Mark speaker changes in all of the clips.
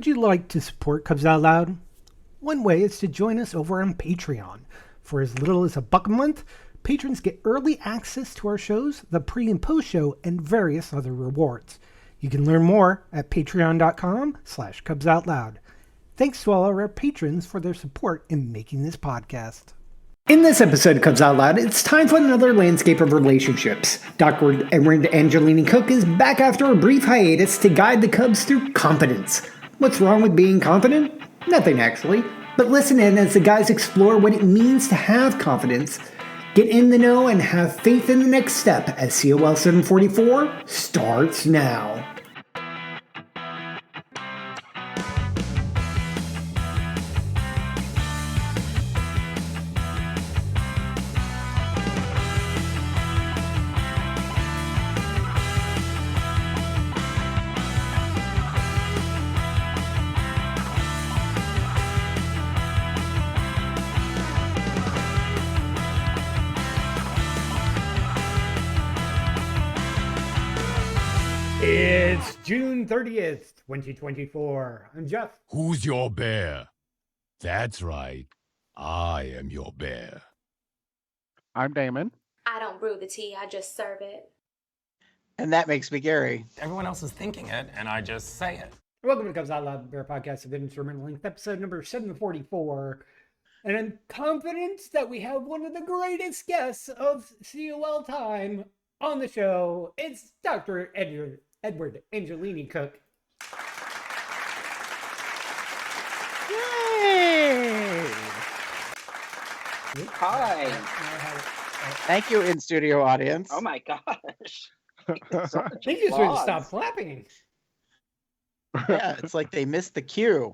Speaker 1: Would you like to support Cubs Out Loud? One way is to join us over on Patreon. For as little as $1 a month, patrons get early access to our shows, the pre- and post-show, and various other rewards. You can learn more at patreon.com/CubsOutLoud. Thanks to all our patrons for their support in making this podcast. In this episode of Cubs Out Loud, it's time for another landscape of relationships. Dr. Edward Angelini Cook is back after a brief hiatus to guide the Cubs through confidence. What's wrong with being confident? Nothing, actually. But listen in as the guys explore what it means to have confidence, get in the know, and have faith in the next step as COL744 starts now. It's June 30th, 2024. I'm Jeff.
Speaker 2: Who's your bear? That's right. I am your bear.
Speaker 3: I'm Damon.
Speaker 4: I don't brew the tea, I just serve it.
Speaker 5: And that makes me Gary.
Speaker 6: Everyone else is thinking it, and I just say it.
Speaker 1: Welcome to Cubs Out Loud, Bear Podcast of Instrumental Length, episode number 744. And I'm confident that we have one of the greatest guests of COL time on the show. It's Dr. Edward Angelini Cook.
Speaker 5: Yay!
Speaker 7: Hi.
Speaker 5: Thank you, in-studio audience.
Speaker 7: Oh my gosh.
Speaker 1: They just should stop clapping.
Speaker 5: Yeah, it's like they missed the cue.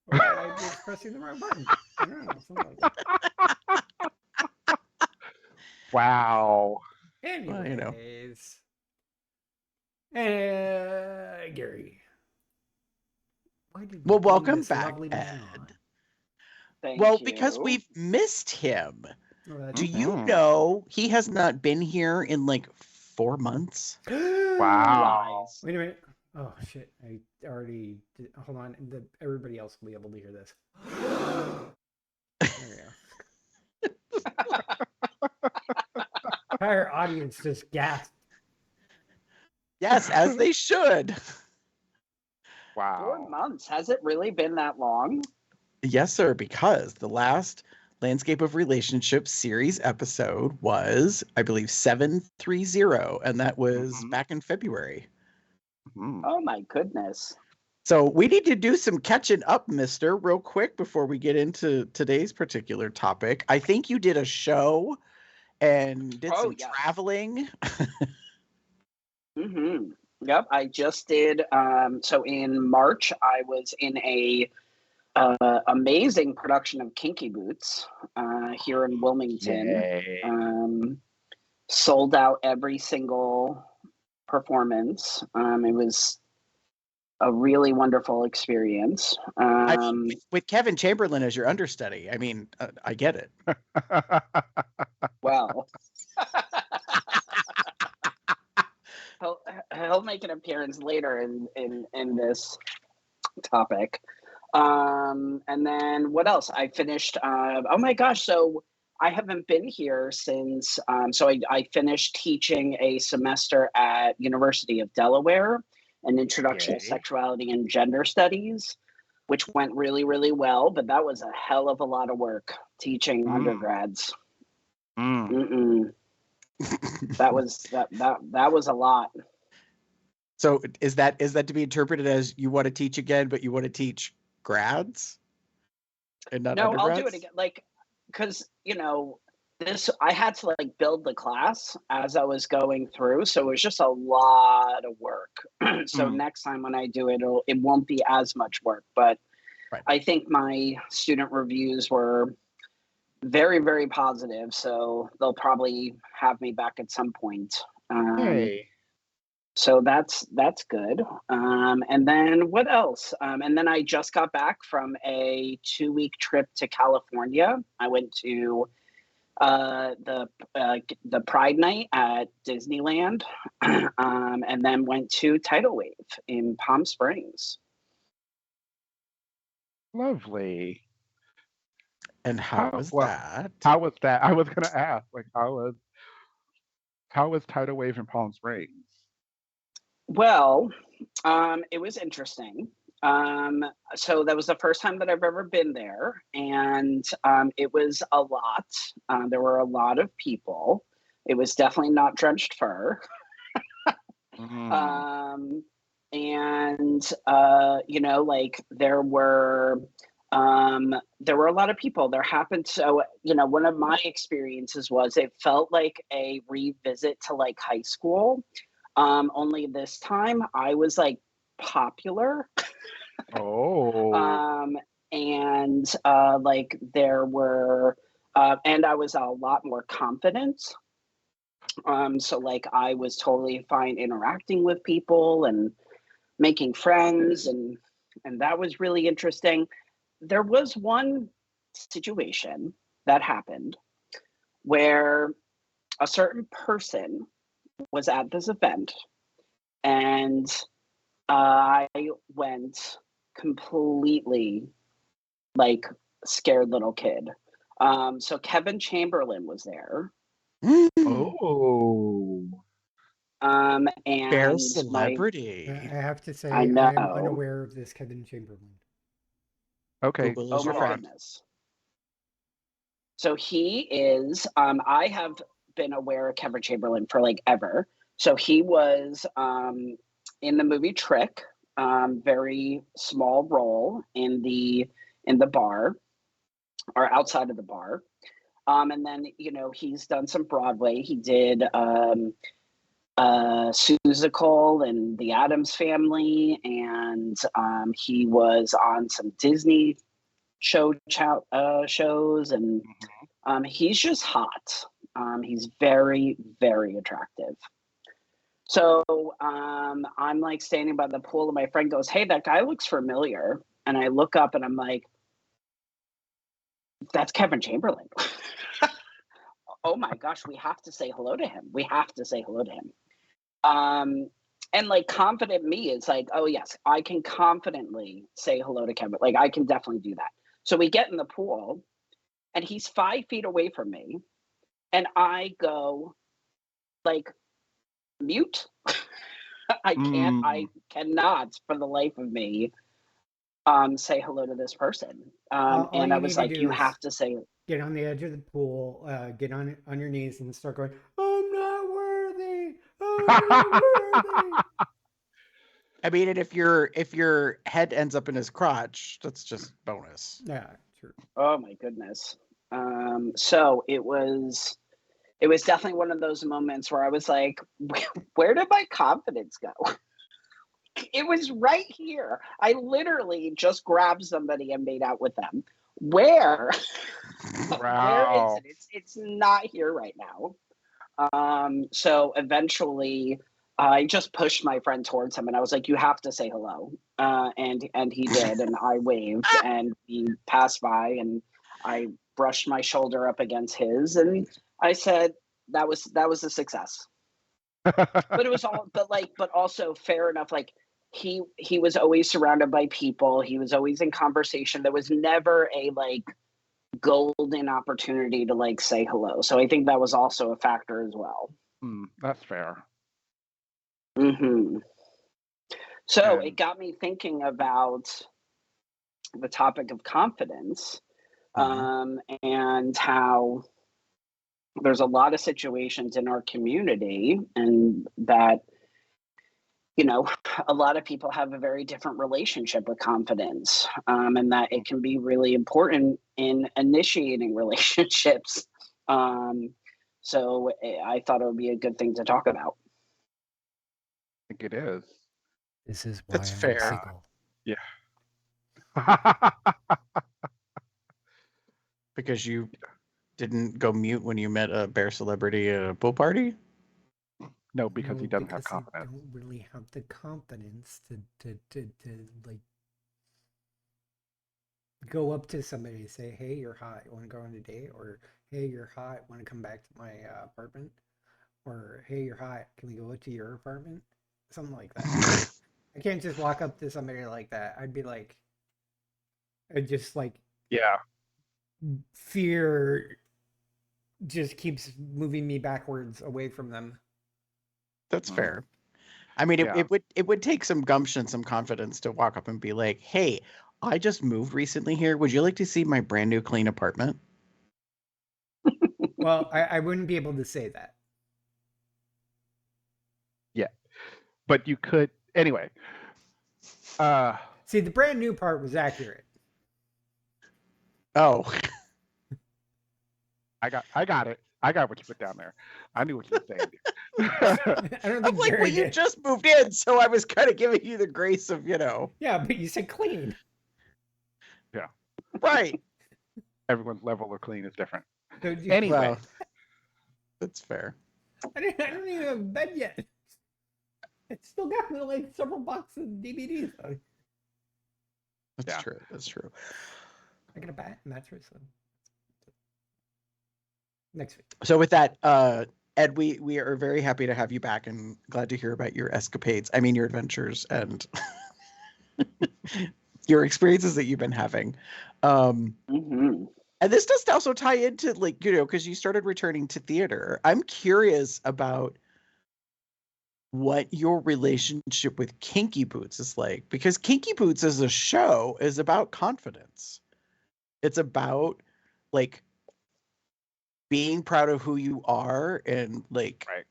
Speaker 1: Or I was pressing the wrong button. I don't know, something like that.
Speaker 3: Wow.
Speaker 1: Anyways. Gary. Why did you
Speaker 5: Well,
Speaker 1: bring
Speaker 5: welcome
Speaker 1: this
Speaker 5: back,
Speaker 1: lovely man on?
Speaker 5: Ed.
Speaker 7: Thank
Speaker 5: Well,
Speaker 7: you.
Speaker 5: because we've missed him.
Speaker 1: Oh, that's
Speaker 5: Do you
Speaker 3: Mhm.
Speaker 5: know he has not been here in like 4 months?
Speaker 3: Wow.
Speaker 7: Lies.
Speaker 1: Wait a minute. Oh, shit. I already did. Hold on. Everybody else will be able to hear this. There we go. Entire audience just gasped.
Speaker 5: Yes, as they should.
Speaker 3: Wow.
Speaker 7: 4 months. Has it really been that long?
Speaker 5: Yes, sir, because the last Landscape of Relationships series episode was, I believe, 730, and that was
Speaker 3: Mhm.
Speaker 5: back in February.
Speaker 3: Mhm.
Speaker 7: Oh my goodness.
Speaker 5: So we need to do some catching up, mister, real quick before we get into today's particular topic. I think you did a show and did
Speaker 7: Oh,
Speaker 5: some
Speaker 7: yes.
Speaker 5: traveling.
Speaker 7: Mm-hmm. Yep, I just did. So in March, I was in a amazing production of Kinky Boots here in Wilmington.
Speaker 3: Yay.
Speaker 7: Sold out every single performance. It was a really wonderful experience.
Speaker 5: I mean, with Kevin Chamberlain as your understudy, I mean, I get it.
Speaker 7: Well, he'll make an appearance later in this topic. And then what else? I finished. Oh my gosh! So I haven't been here since. So I finished teaching a semester at University of Delaware, an introduction to
Speaker 5: Yay.
Speaker 7: sexuality and gender studies, which went really, really well. But that was a hell of a lot of work teaching undergrads.
Speaker 3: Mm.
Speaker 7: That was a lot.
Speaker 5: So is that to be interpreted as you want to teach again, but you want to teach grads and not
Speaker 7: No, I'll
Speaker 5: undergrads?
Speaker 7: do it again. Like, because this, I had to like build the class as I was going through, so it was just a lot of work. So next time when I do it, it won't be as much work. But
Speaker 5: Right.
Speaker 7: I think my student reviews were very, very positive, so they'll probably have me back at some point.
Speaker 5: Hey.
Speaker 7: So that's good. And then what else? And then I just got back from a 2-week trip to California. I went to the Pride Night at Disneyland, and then went to Tidal Wave in Palm Springs.
Speaker 3: Lovely.
Speaker 5: And how was
Speaker 3: Well,
Speaker 5: that?
Speaker 3: how was that? I was gonna ask, like, how was Tidal Wave in Palm Springs?
Speaker 7: Well, it was interesting. Um, so that was the first time that I've ever been there, and it was a lot. There were a lot of people. It was definitely not drenched fur.
Speaker 3: Mm.
Speaker 7: Um, and you know, like there were a lot of people. There happened, so you know, one of my experiences was it felt like a revisit to like high school. Only this time I was like popular.
Speaker 3: Oh.
Speaker 7: um, and like there were and I was a lot more confident. So like I was totally fine interacting with people and making friends, and that was really interesting. There was one situation that happened where a certain person was at this event, and I went completely like scared little kid. So Kevin Chamberlain was there.
Speaker 3: Oh.
Speaker 5: Bear
Speaker 7: And my
Speaker 1: I
Speaker 5: celebrity.
Speaker 1: have to
Speaker 7: I
Speaker 1: say, I am
Speaker 7: know.
Speaker 1: unaware of this Kevin Chamberlain.
Speaker 3: Okay,
Speaker 5: Google
Speaker 7: Oh
Speaker 5: is your
Speaker 7: my
Speaker 3: go on.
Speaker 5: friend.
Speaker 7: goodness. So he is, I have been aware of Kevin Chamberlain for like ever. So he was in the movie Trick, very small role in the bar or outside of the bar. And then, you know, he's done some Broadway. He did Seussical and The Addams Family, and he was on some Disney shows, and he's just hot. He's very, very attractive. So I'm like standing by the pool, and my friend goes, "Hey, that guy looks familiar." And I look up, and I'm like, "That's Kevin Chamberlain." Oh my gosh, we have to say hello to him. We have to say hello to him. Um, and like confident me is like, oh yes, I can confidently say hello to Kevin. Like I can definitely do that. So we get in the pool, and he's 5 feet away from me, and I go like mute. I
Speaker 3: Mm.
Speaker 7: cannot for the life of me say hello to this person.
Speaker 1: All
Speaker 7: And I
Speaker 1: you
Speaker 7: was
Speaker 1: need to
Speaker 7: like, you
Speaker 1: do is
Speaker 7: have to say,
Speaker 1: get on the edge of the pool, get on your knees, and start going, "I'm not worthy. I'm not worthy."
Speaker 5: I mean, and if your head ends up in his crotch, that's just bonus.
Speaker 1: Yeah, true.
Speaker 7: oh my goodness. So it was definitely one of those moments where I was like, where did my confidence go? It was right here. I literally just grabbed somebody and made out with them. Where? Where is
Speaker 3: Wow.
Speaker 7: it? It's not here right now. So eventually I just pushed my friend towards him, and I was like, you have to say hello. And he did, and I waved, and he passed by, and I brushed my shoulder up against his, and I said that was a success. But it was all but also fair enough. Like he was always surrounded by people. He was always in conversation. There was never a like golden opportunity to like say hello. So I think that was also a factor as well.
Speaker 3: That's fair.
Speaker 7: Hmm. So it
Speaker 3: And
Speaker 7: got me thinking about the topic of confidence,
Speaker 5: Mhm.
Speaker 7: and how there's a lot of situations in our community, and that you know a lot of people have a very different relationship with confidence, and that it can be really important in initiating relationships. Um, so I thought it would be a good thing to talk about.
Speaker 3: I think it is.
Speaker 1: This is why
Speaker 5: That's
Speaker 1: I'm
Speaker 5: fair.
Speaker 1: single.
Speaker 3: Yeah.
Speaker 5: Because you didn't go mute when you met a bear celebrity at a pool party?
Speaker 3: No, because he
Speaker 1: No,
Speaker 3: doesn't have
Speaker 1: because I
Speaker 3: confidence.
Speaker 1: don't really have the confidence to like go up to somebody and say, "Hey, you're hot. You want to go on a date?" Or "Hey, you're hot. Want to come back to my apartment?" Or "Hey, you're hot. Can we go to your apartment?" Something like that. I can't just walk up to somebody like that. I'd be like, It just like
Speaker 3: Yeah.
Speaker 1: fear just keeps moving me backwards away from them.
Speaker 5: That's
Speaker 3: Mhm.
Speaker 5: fair. I mean,
Speaker 3: Yeah.
Speaker 5: it would take some gumption, some confidence to walk up and be like, "Hey, I just moved recently here. Would you like to see my brand new clean apartment?"
Speaker 1: Well, I wouldn't be able to say that.
Speaker 3: Yeah. But you could anyway. Uh
Speaker 1: See, the brand new part was accurate.
Speaker 5: Oh,
Speaker 3: I got it. I got what you put down there. I knew what you were saying.
Speaker 1: I don't
Speaker 5: I'm
Speaker 1: think
Speaker 5: like,
Speaker 1: Jerry
Speaker 5: well, you
Speaker 1: did.
Speaker 5: just moved in, so I was kind of giving you the grace of,
Speaker 1: Yeah, but you said clean.
Speaker 3: Yeah.
Speaker 5: right.
Speaker 3: Everyone's level of clean is different.
Speaker 1: So
Speaker 3: Anyway.
Speaker 5: Well, that's fair.
Speaker 1: I don't even have a bed yet. It's still got like several boxes of DVDs.
Speaker 5: That's
Speaker 3: Yeah.
Speaker 5: true. That's true.
Speaker 1: I got a mattress. Next week.
Speaker 5: So with that, Ed, we are very happy to have you back and glad to hear about your escapades. I mean, your adventures and your experiences that you've been having.
Speaker 7: Mhm.
Speaker 5: And this does also tie into because you started returning to theater. I'm curious about what your relationship with Kinky Boots is like, because Kinky Boots as a show is about confidence. It's about like being proud of who you are and like
Speaker 3: Right.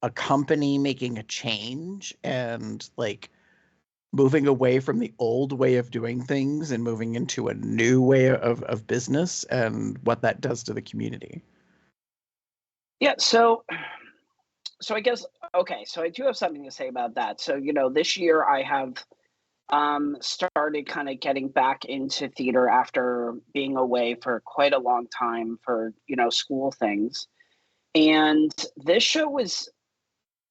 Speaker 5: a company making a change and like moving away from the old way of doing things and moving into a new way of business and what that does to the community.
Speaker 7: Yeah, so I guess okay, so I do have something to say about that. So, this year I have started kind of getting back into theater after being away for quite a long time for, school things. And this show was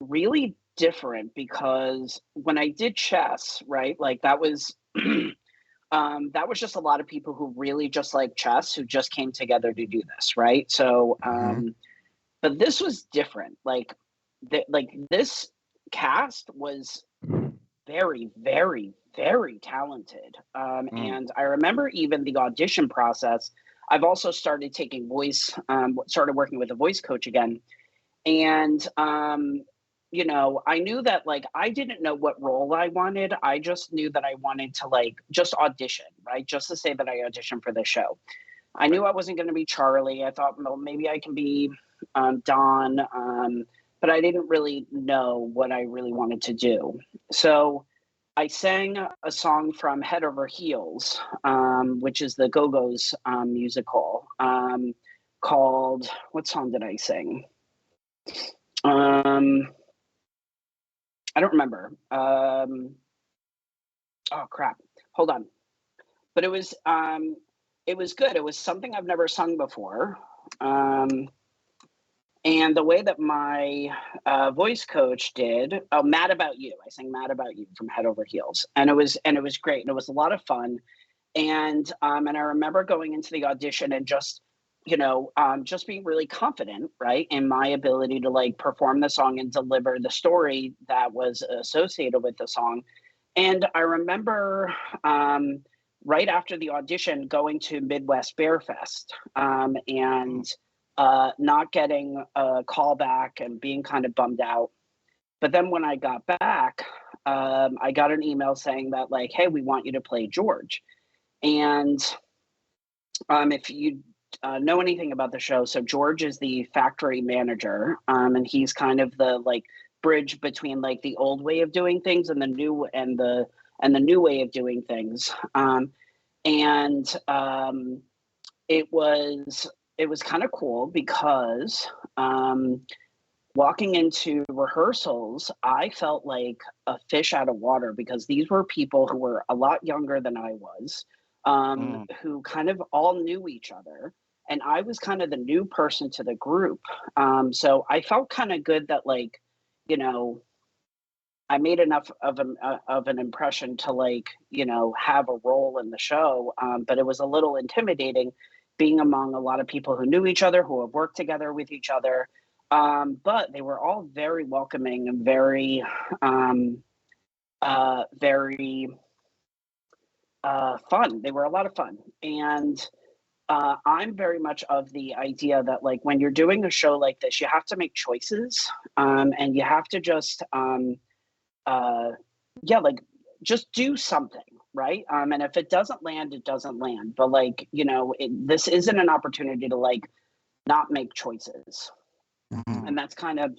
Speaker 7: really different because when I did chess, right, like that was just a lot of people who really just like chess who just came together to do this, right? So,
Speaker 5: Mhm.
Speaker 7: but this was different. Like this cast was very, very, very talented.
Speaker 3: Mm.
Speaker 7: And I remember even the audition process. I've also started taking started working with a voice coach again. And, I knew that like I didn't know what role I wanted. I just knew that I wanted to like just audition, right? Just to say that I auditioned for this show. I knew I wasn't going to be Charlie. I thought, well, maybe I can be Don, but I didn't really know what I really wanted to do. So I sang a song from Head Over Heels, which is the Go Go's musical, called, what song did I sing? I don't remember. Oh crap! Hold on. But it was good. It was something I've never sung before. And the way that my voice coach did, oh, Mad About You. I sang Mad About You from Head Over Heels, and it was great, and it was a lot of fun. And I remember going into the audition and just being really confident, right, in my ability to like perform the song and deliver the story that was associated with the song. And I remember right after the audition going to Midwest Bear Fest and not getting a call back and being kind of bummed out. But then when I got back, I got an email saying that like, hey, we want you to play George. And if you know anything about the show, so George is the factory manager, and he's kind of the like bridge between like the old way of doing things and the new way of doing things. And it was kind of cool because walking into rehearsals, I felt like a fish out of water because these were people who were a lot younger than I was, who kind of all knew each other. And I was kind of the new person to the group. So I felt kind of good that, like, you know, I made enough of an impression to, like, have a role in the show. But it was a little intimidating being among a lot of people who knew each other, who have worked together with each other. But they were all very welcoming and very, very fun. They were a lot of fun. And I'm very much of the idea that, like, when you're doing a show like this, you have to make choices, and you have to just, yeah, like, just do something, right? And if it doesn't land, it doesn't land. But, like, this isn't an opportunity to, like, not make choices.
Speaker 5: Mhm.
Speaker 7: And that's kind of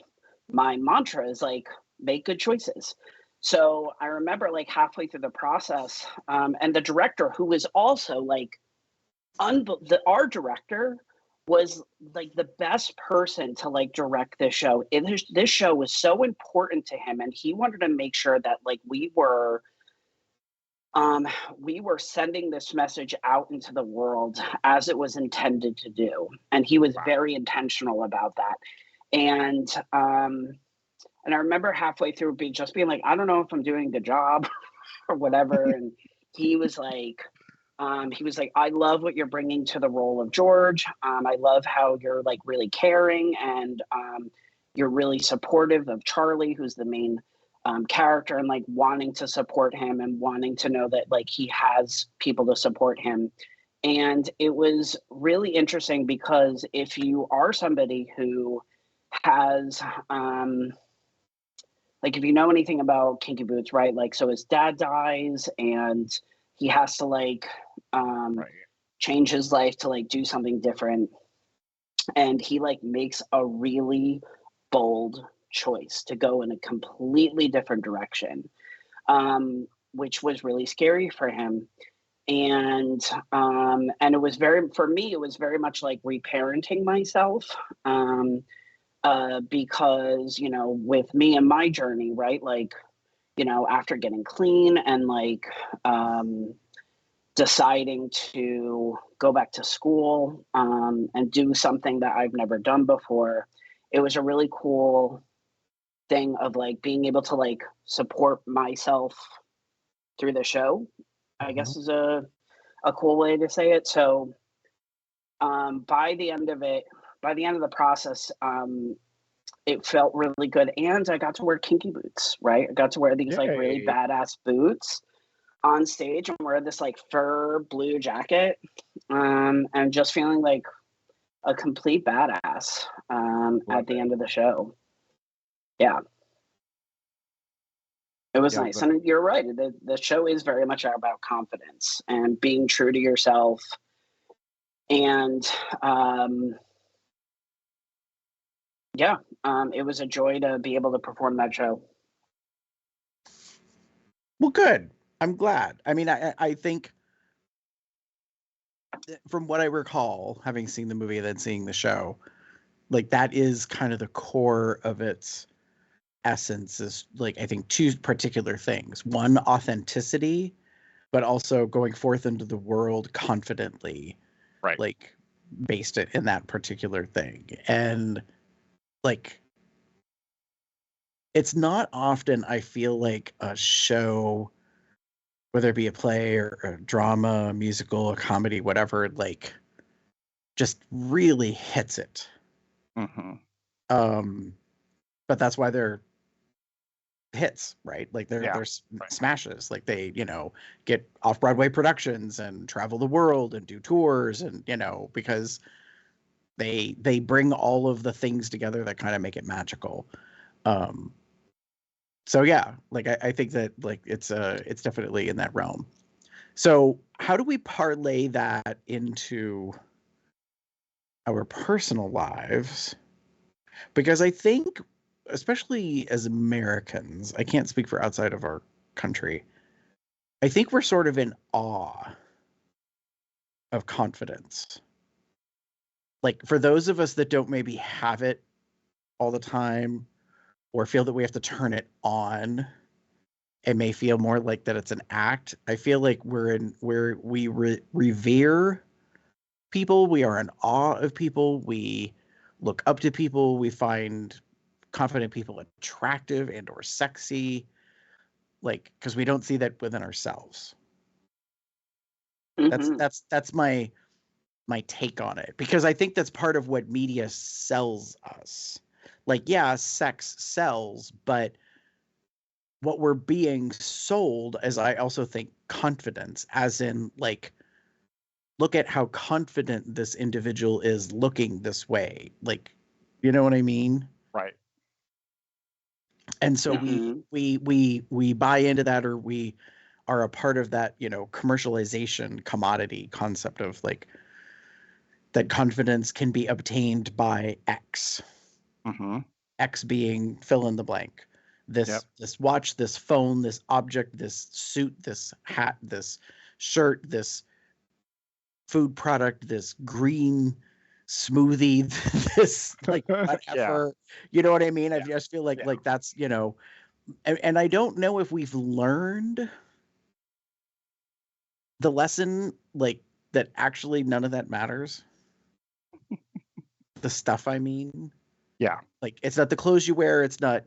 Speaker 7: my mantra, is like, make good choices. So I remember, like, halfway through the process, and the director, who was also like, our director was like the best person to like direct this show. This show was so important to him, and he wanted to make sure that, like, we were sending this message out into the world as it was intended to do, and he was very intentional about that. And I remember halfway through being like, I don't know if I'm doing a good job or whatever. And he was like, I love what you're bringing to the role of George. I love how you're like really caring, and you're really supportive of Charlie, who's the main character, and like wanting to support him and wanting to know that like he has people to support him. And it was really interesting because if you are somebody who has like, if you know anything about Kinky Boots, right? Like, so his dad dies, and he has to like
Speaker 3: Right.
Speaker 7: change his life to like do something different, and he like makes a really bold choice to go in a completely different direction, which was really scary for him. And it was very, for me, it was very much like reparenting myself. Because, with me and my journey, right? Like, after getting clean and like deciding to go back to school, and do something that I've never done before, it was a really cool thing of like being able to like support myself through the show, I guess is a cool way to say it. So by the end of it, by the end of the process, it felt really good, and I got to wear kinky boots, right? I got to wear these like really
Speaker 3: Yay.
Speaker 7: badass boots on stage and wear this like fur blue jacket, and just feeling like a complete badass at the end of the show. Yeah, it was
Speaker 3: Yeah,
Speaker 7: nice. And you're right, the show is very much about confidence and being true to yourself. And yeah, it was a joy to be able to perform that show.
Speaker 5: Well, good. I'm glad. I mean, I think from what I recall, having seen the movie and then seeing the show, like that is kind of the core of its essence, is like, I think, two particular things. One, authenticity, but also going forth into the world confidently,
Speaker 3: right.
Speaker 5: like based it in that particular thing. And like, it's not often I feel like a show, whether it be a play or a drama, a musical, a comedy, whatever, like just really hits it.
Speaker 3: Mm-hmm.
Speaker 5: But that's why they're hits, right? Like they're
Speaker 3: Yeah,
Speaker 5: they're
Speaker 3: right.
Speaker 5: smashes. Like they, get off-Broadway productions and travel the world and do tours, and because they bring all of the things together that kind of make it magical. Um so yeah, like I think that like it's definitely in that realm. So how do we parlay that into our personal lives? Because I think, especially as Americans, I can't speak for outside of our country, I think we're sort of in awe of confidence. Like, for those of us that don't maybe have it all the time, or feel that we have to turn it on, it may feel more like that it's an act. I feel like we're in where we revere people, we are in awe of people, we look up to people, we find confident people attractive and or sexy, like, because we don't see that within ourselves. That's
Speaker 7: Mm-hmm.
Speaker 5: that's my take on it, because I think that's part of what media sells us. Like, yeah, sex sells, but what we're being sold is, I also think, confidence, as in, like, look at how confident this individual is looking this way. Like, you know what I mean?
Speaker 3: Right.
Speaker 5: And so
Speaker 7: Mhm.
Speaker 5: we buy into that, or we are a part of that, commercialization commodity concept of, like, that confidence can be obtained by X.
Speaker 3: Mm-hmm.
Speaker 5: X being fill in the blank.
Speaker 3: Yep.
Speaker 5: This watch, this phone, this object, this suit, this hat, this shirt, this food product, this green smoothie, this, like,
Speaker 3: Yeah.
Speaker 5: whatever. You know what I mean? I
Speaker 3: Yeah.
Speaker 5: just feel like
Speaker 3: Yeah.
Speaker 5: like that's, and I don't know if we've learned the lesson, like, that actually none of that matters. The stuff, I mean.
Speaker 3: Yeah.
Speaker 5: Like, it's not the clothes you wear, it's not,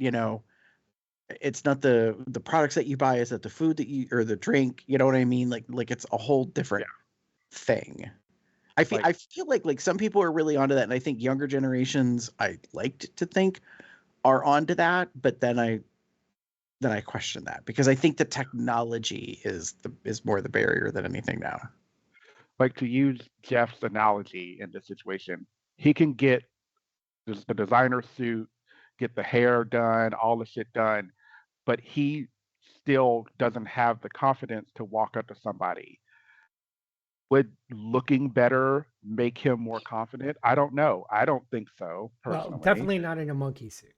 Speaker 5: it's not the products that you buy, it's not the food that you, or the drink, you know what I mean? Like it's a whole different thing. I feel like some people are really onto that, and I think younger generations, I liked to think, are onto that, but then I question that, because I think the technology is more the barrier than anything now.
Speaker 3: Like, to use Jeff's analogy in this situation, he can get the designer suit, get the hair done, all the shit done, but he still doesn't have the confidence to walk up to somebody. Would looking better make him more confident? I don't know. I don't think so,
Speaker 1: Well,
Speaker 3: personally.
Speaker 1: definitely not in a monkey suit.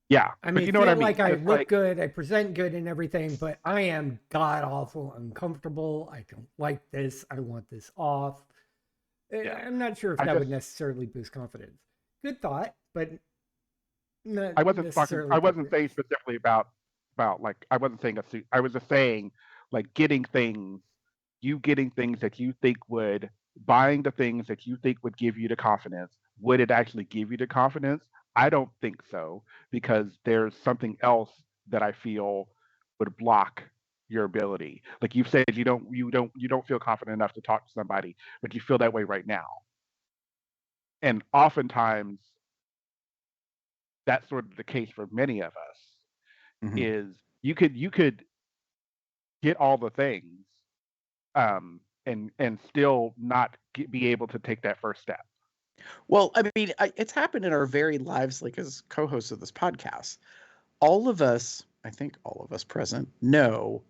Speaker 3: Yeah,
Speaker 1: I
Speaker 3: but
Speaker 1: may
Speaker 3: you know what I
Speaker 1: feel
Speaker 3: mean.
Speaker 1: like I
Speaker 3: Just
Speaker 1: look
Speaker 3: like,
Speaker 1: good, I present good and everything, but I am god awful uncomfortable. I don't like this. I want this off.
Speaker 3: yeah.
Speaker 1: I'm not sure if
Speaker 3: I
Speaker 1: that
Speaker 3: just
Speaker 1: would necessarily boost confidence. Good thought, but not
Speaker 3: I wasn't talking.
Speaker 1: necessarily
Speaker 3: I wasn't
Speaker 1: appropriate.
Speaker 3: saying specifically about like, I wasn't saying a suit. I was just saying, like, getting things that you think would buying the things that you think would give you the confidence. Would it actually give you the confidence? I don't think so, because there's something else that I feel would block your ability. Like you said, you don't feel confident enough to talk to somebody, but you feel that way right now. And oftentimes that's sort of the case for many of us,
Speaker 5: Mhm.
Speaker 3: is you could get all the things, and still not be able to take that first step.
Speaker 5: Well, I mean, it's happened in our very lives, like, as co-hosts of this podcast. All of us, I think all of us present, know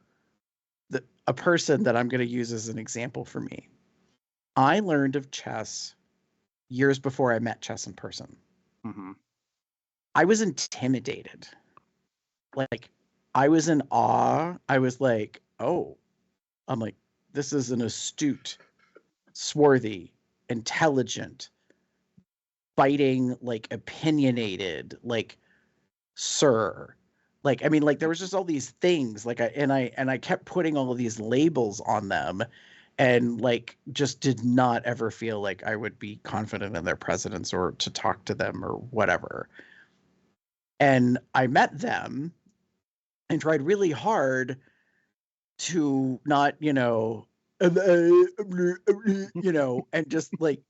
Speaker 5: that a person that I'm going to use as an example for me. I learned of chess years before I met chess in person.
Speaker 3: Hmm.
Speaker 5: I was intimidated. Like, I was in awe. I was like, oh, I'm like, this is an astute, swarthy, intelligent, fighting, like, opinionated, like, sir. Like, I mean, like, there was just all these things, like, I kept putting all of these labels on them, and, like, just did not ever feel like I would be confident in their presence or to talk to them or whatever. And I met them and tried really hard to not, and just, like,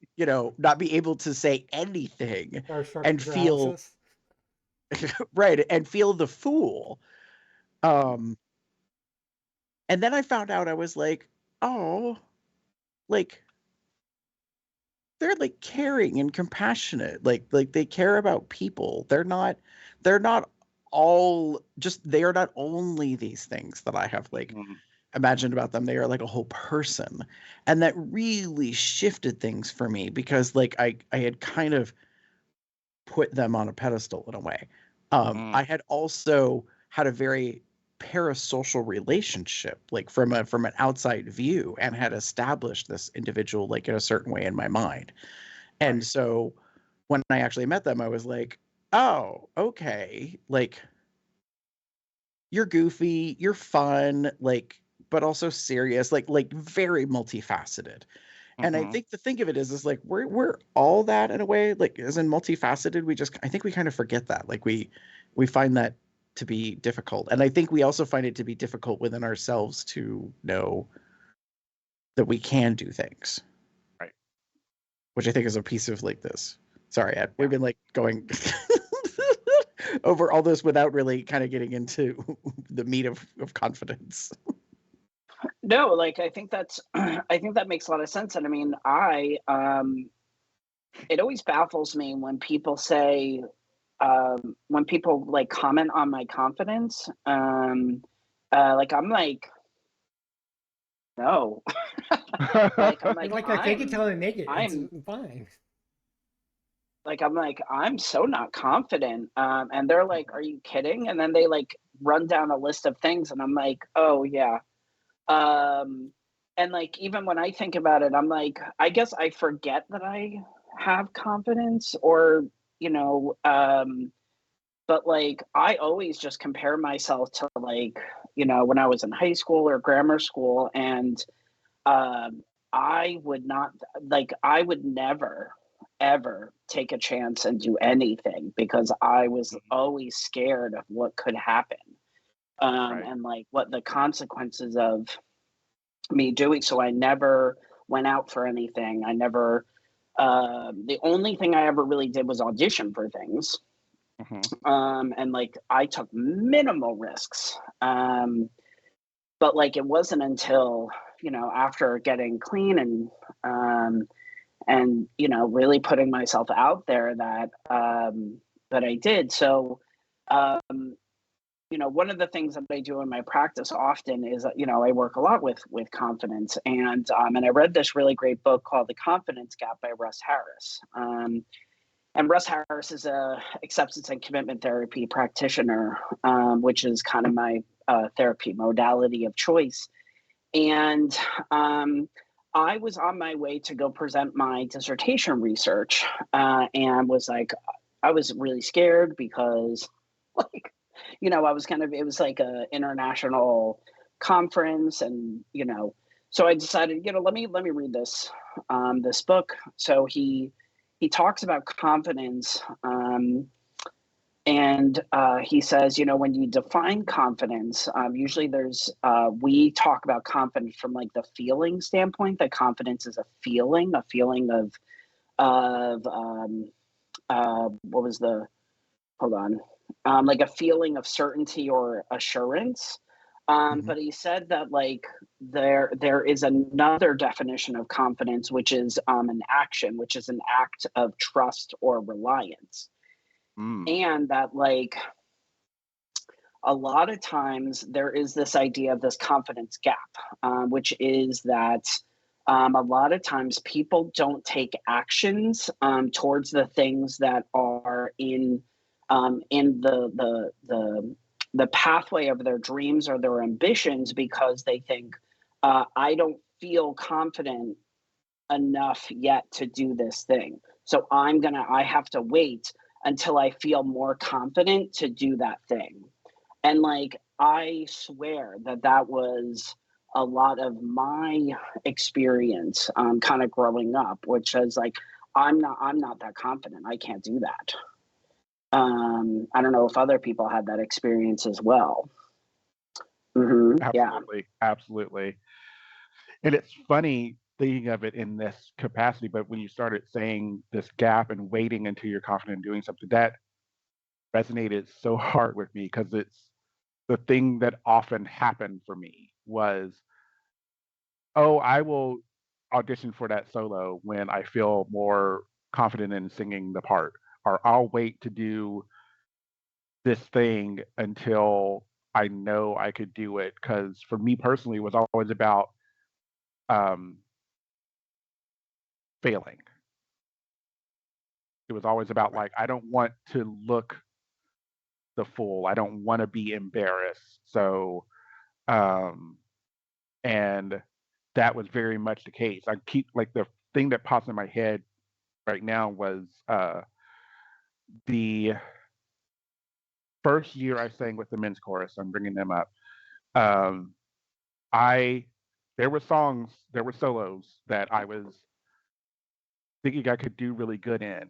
Speaker 5: not be able to say anything
Speaker 1: Starstruck
Speaker 5: and feel
Speaker 1: paralysis.
Speaker 5: right, and feel the fool. Um, and then I found out, I was like, oh, like, they're, like, caring and compassionate. Like they care about people. They're not all just, they are not only these things that I have, like,
Speaker 3: Hmm.
Speaker 5: imagined about them. They are, like, a whole person. And that really shifted things for me, because, like, I had kind of put them on a pedestal in a way.
Speaker 3: Mm.
Speaker 5: I had also had a very parasocial relationship, like, from an outside view, and had established this individual, like, in a certain way in my mind. And
Speaker 3: Right.
Speaker 5: so when I actually met them, I was like, oh, okay, like, you're goofy, you're fun, like, but also serious, like very multifaceted. And I
Speaker 3: Hmm.
Speaker 5: think the thing of it is like, we're all that in a way, like, as in multifaceted. I think we kind of forget that. Like, we find that to be difficult. And I think we also find it to be difficult within ourselves to know that we can do things,
Speaker 3: Right.
Speaker 5: which I think is a piece of, like, this. Sorry, Ed,
Speaker 3: Yeah.
Speaker 5: we've been, like, going over all this without really kind of getting into the meat of confidence.
Speaker 7: No, like I think that's I think that makes a lot of sense. And I mean, it always baffles me when people say when people like comment on my confidence. Like I'm like, no. Like I'm
Speaker 1: You're
Speaker 7: like
Speaker 1: like, I fake it till I make it. It's
Speaker 7: I'm
Speaker 1: fine.
Speaker 7: like I'm so not confident. And they're like, are you kidding? And then they like run down a list of things and I'm like, oh yeah. And like even when I think about it, I'm like, I guess I forget that I have confidence or, you know, but like I always just compare myself to like, you know, when I was in high school or grammar school and um I would not like I would never ever take a chance and do anything because I was always scared of what could happen.
Speaker 3: Right.
Speaker 7: And like what the consequences of me doing so. I never went out for anything. I never the only thing I ever really did was audition for things.
Speaker 3: Mhm.
Speaker 7: And like I took minimal risks. But like it wasn't until, you know, after getting clean and you know, really putting myself out there that that I did. So um you know, one of the things that I do in my practice often is, you know, I work a lot with confidence, and I read this really great book called The Confidence Gap by Russ Harris. And Russ Harris is a acceptance and commitment therapy practitioner, which is kind of my therapy modality of choice. And I was on my way to go present my dissertation research, and was like, I was really scared because, like, you know, I was kind of, it was like a international conference, and you know, so I decided, you know, let me read this this book. So he talks about confidence. And he says, you know, when you define confidence, usually we talk about confidence from like the feeling standpoint, that confidence is a feeling of what was the, hold on, like a feeling of certainty or assurance.
Speaker 5: Mhm.
Speaker 7: But he said that like there is another definition of confidence, which is an action, which is an act of trust or reliance.
Speaker 3: Mm.
Speaker 7: And that like a lot of times there is this idea of this confidence gap, which is that a lot of times people don't take actions towards the things that are in the pathway of their dreams or their ambitions because they think I don't feel confident enough yet to do this thing. So I have to wait until I feel more confident to do that thing. And like, I swear that that was a lot of my experience kind of growing up, which is like, I'm not that confident. I can't do that. I don't know if other people had that experience as well. Yeah.
Speaker 3: Absolutely, absolutely. And it's funny thinking of it in this capacity, but when you started saying this gap and waiting until you're confident in doing something, that resonated so hard with me because it's the thing that often happened for me was, oh, I will audition for that solo when I feel more confident in singing the part, or I'll wait to do this thing until I know I could do it. Because for me personally, it was always about um, failing. It was always about
Speaker 5: Right.
Speaker 3: like, I don't want to look the fool. I don't want to be embarrassed. So, um, and that was very much the case. I keep like the thing that pops in my head right now was the first year I sang with the men's chorus. I'm bringing them up. Um, I there were songs, there were solos that I was thinking I could do really good in,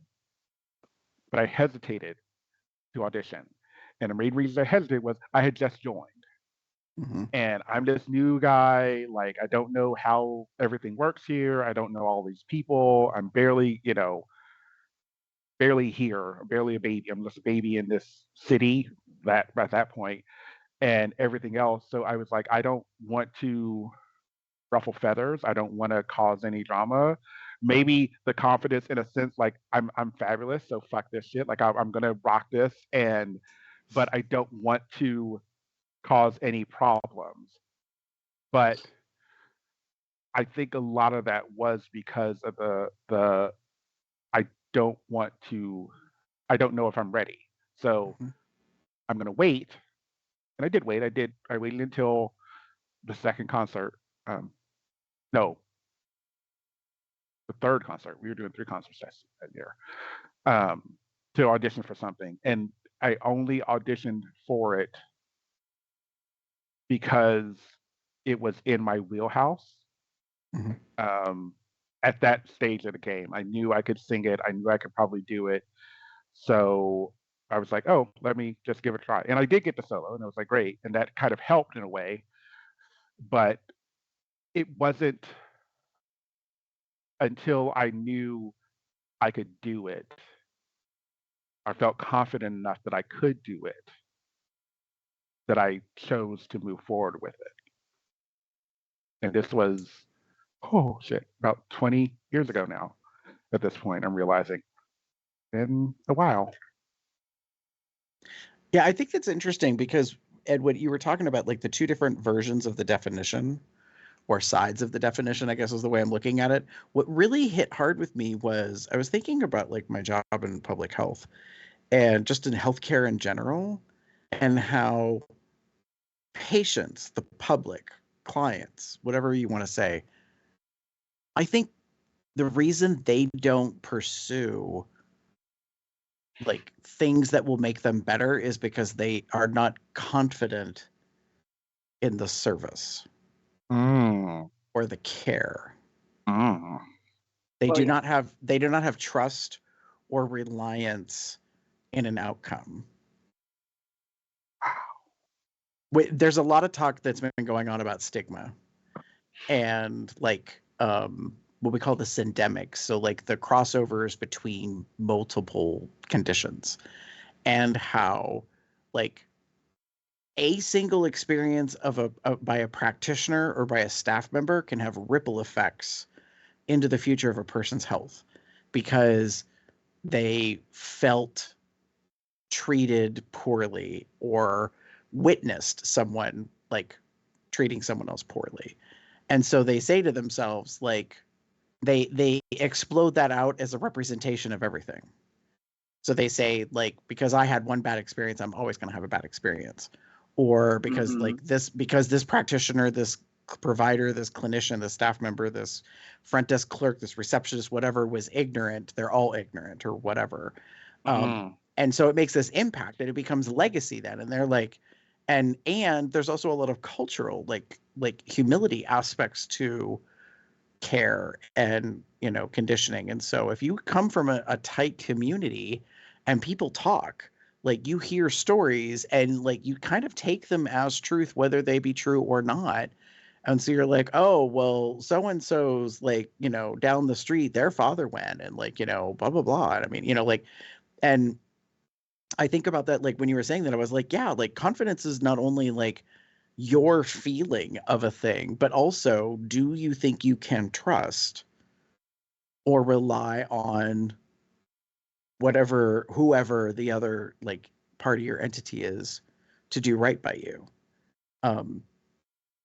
Speaker 3: but I hesitated to audition. And the main reason I hesitated was I had just joined.
Speaker 5: Mhm.
Speaker 3: And I'm this new guy, like I don't know how everything works here. I don't know all these people. I'm barely, you know, barely here, barely a baby. I'm just a baby in this city that at that point, and everything else. So I was like, I don't want to ruffle feathers. I don't want to cause any drama. Maybe the confidence, in a sense, like I'm fabulous, so fuck this shit. Like I'm gonna rock this, and but I don't want to cause any problems. But I think a lot of that was because of the I don't want to. I don't know if I'm ready, so
Speaker 5: Mhm.
Speaker 3: I'm gonna wait. And I did wait. I waited until the second concert. No, the third concert. We were doing 3 concerts that year. Um, to audition for something, and I only auditioned for it because it was in my wheelhouse.
Speaker 5: Mhm.
Speaker 3: Um, at that stage of the game, I knew I could sing it. I knew I could probably do it. So I was like, oh, let me just give it a try. And I did get the solo, and it was like great, and that kind of helped in a way. But it wasn't until I knew I could do it, I felt confident enough that I could do it, that I chose to move forward with it. And this was, oh shit, about 20 years ago now. At this point, I'm realizing, been a while.
Speaker 5: Yeah, I think that's interesting because Ed, what you were talking about, like the two different versions of the definition or sides of the definition, I guess is the way I'm looking at it. What really hit hard with me was I was thinking about like my job in public health and just in healthcare in general, and how patients, the public, clients, whatever you want to say, I think the reason they don't pursue like things that will make them better is because they are not confident in the service
Speaker 3: Mm,
Speaker 5: or the care.
Speaker 3: mm.
Speaker 7: Well, yeah.
Speaker 5: They do not have trust or reliance in an outcome. There's a lot of talk that's been going on about stigma and like what we call the syndemics, so like the crossovers between multiple conditions, and how like a single experience of by a practitioner or by a staff member can have ripple effects into the future of a person's health because they felt treated poorly or witnessed someone like treating someone else poorly. And so they say to themselves like they explode that out as a representation of everything. So they say like because I had one bad experience, I'm always going to have a bad experience. Or because
Speaker 7: Mhm.
Speaker 5: because this practitioner, this provider, this clinician, this staff member, this front desk clerk, this receptionist, whatever was ignorant, they're all ignorant or whatever.
Speaker 3: Mm.
Speaker 5: And so it makes this impact and it becomes legacy then. And they're like, and there's also a lot of cultural like humility aspects to care and conditioning. And so if you come from a tight community and people talk, like you hear stories and like you kind of take them as truth whether they be true or not. And so you're like, oh well, so and so's like down the street their father went and like blah blah blah. And I mean like, and I think about that like when you were saying that I was like, yeah, like confidence is not only like your feeling of a thing, but also do you think you can trust or rely on whoever the other like party or entity is to do right by you. um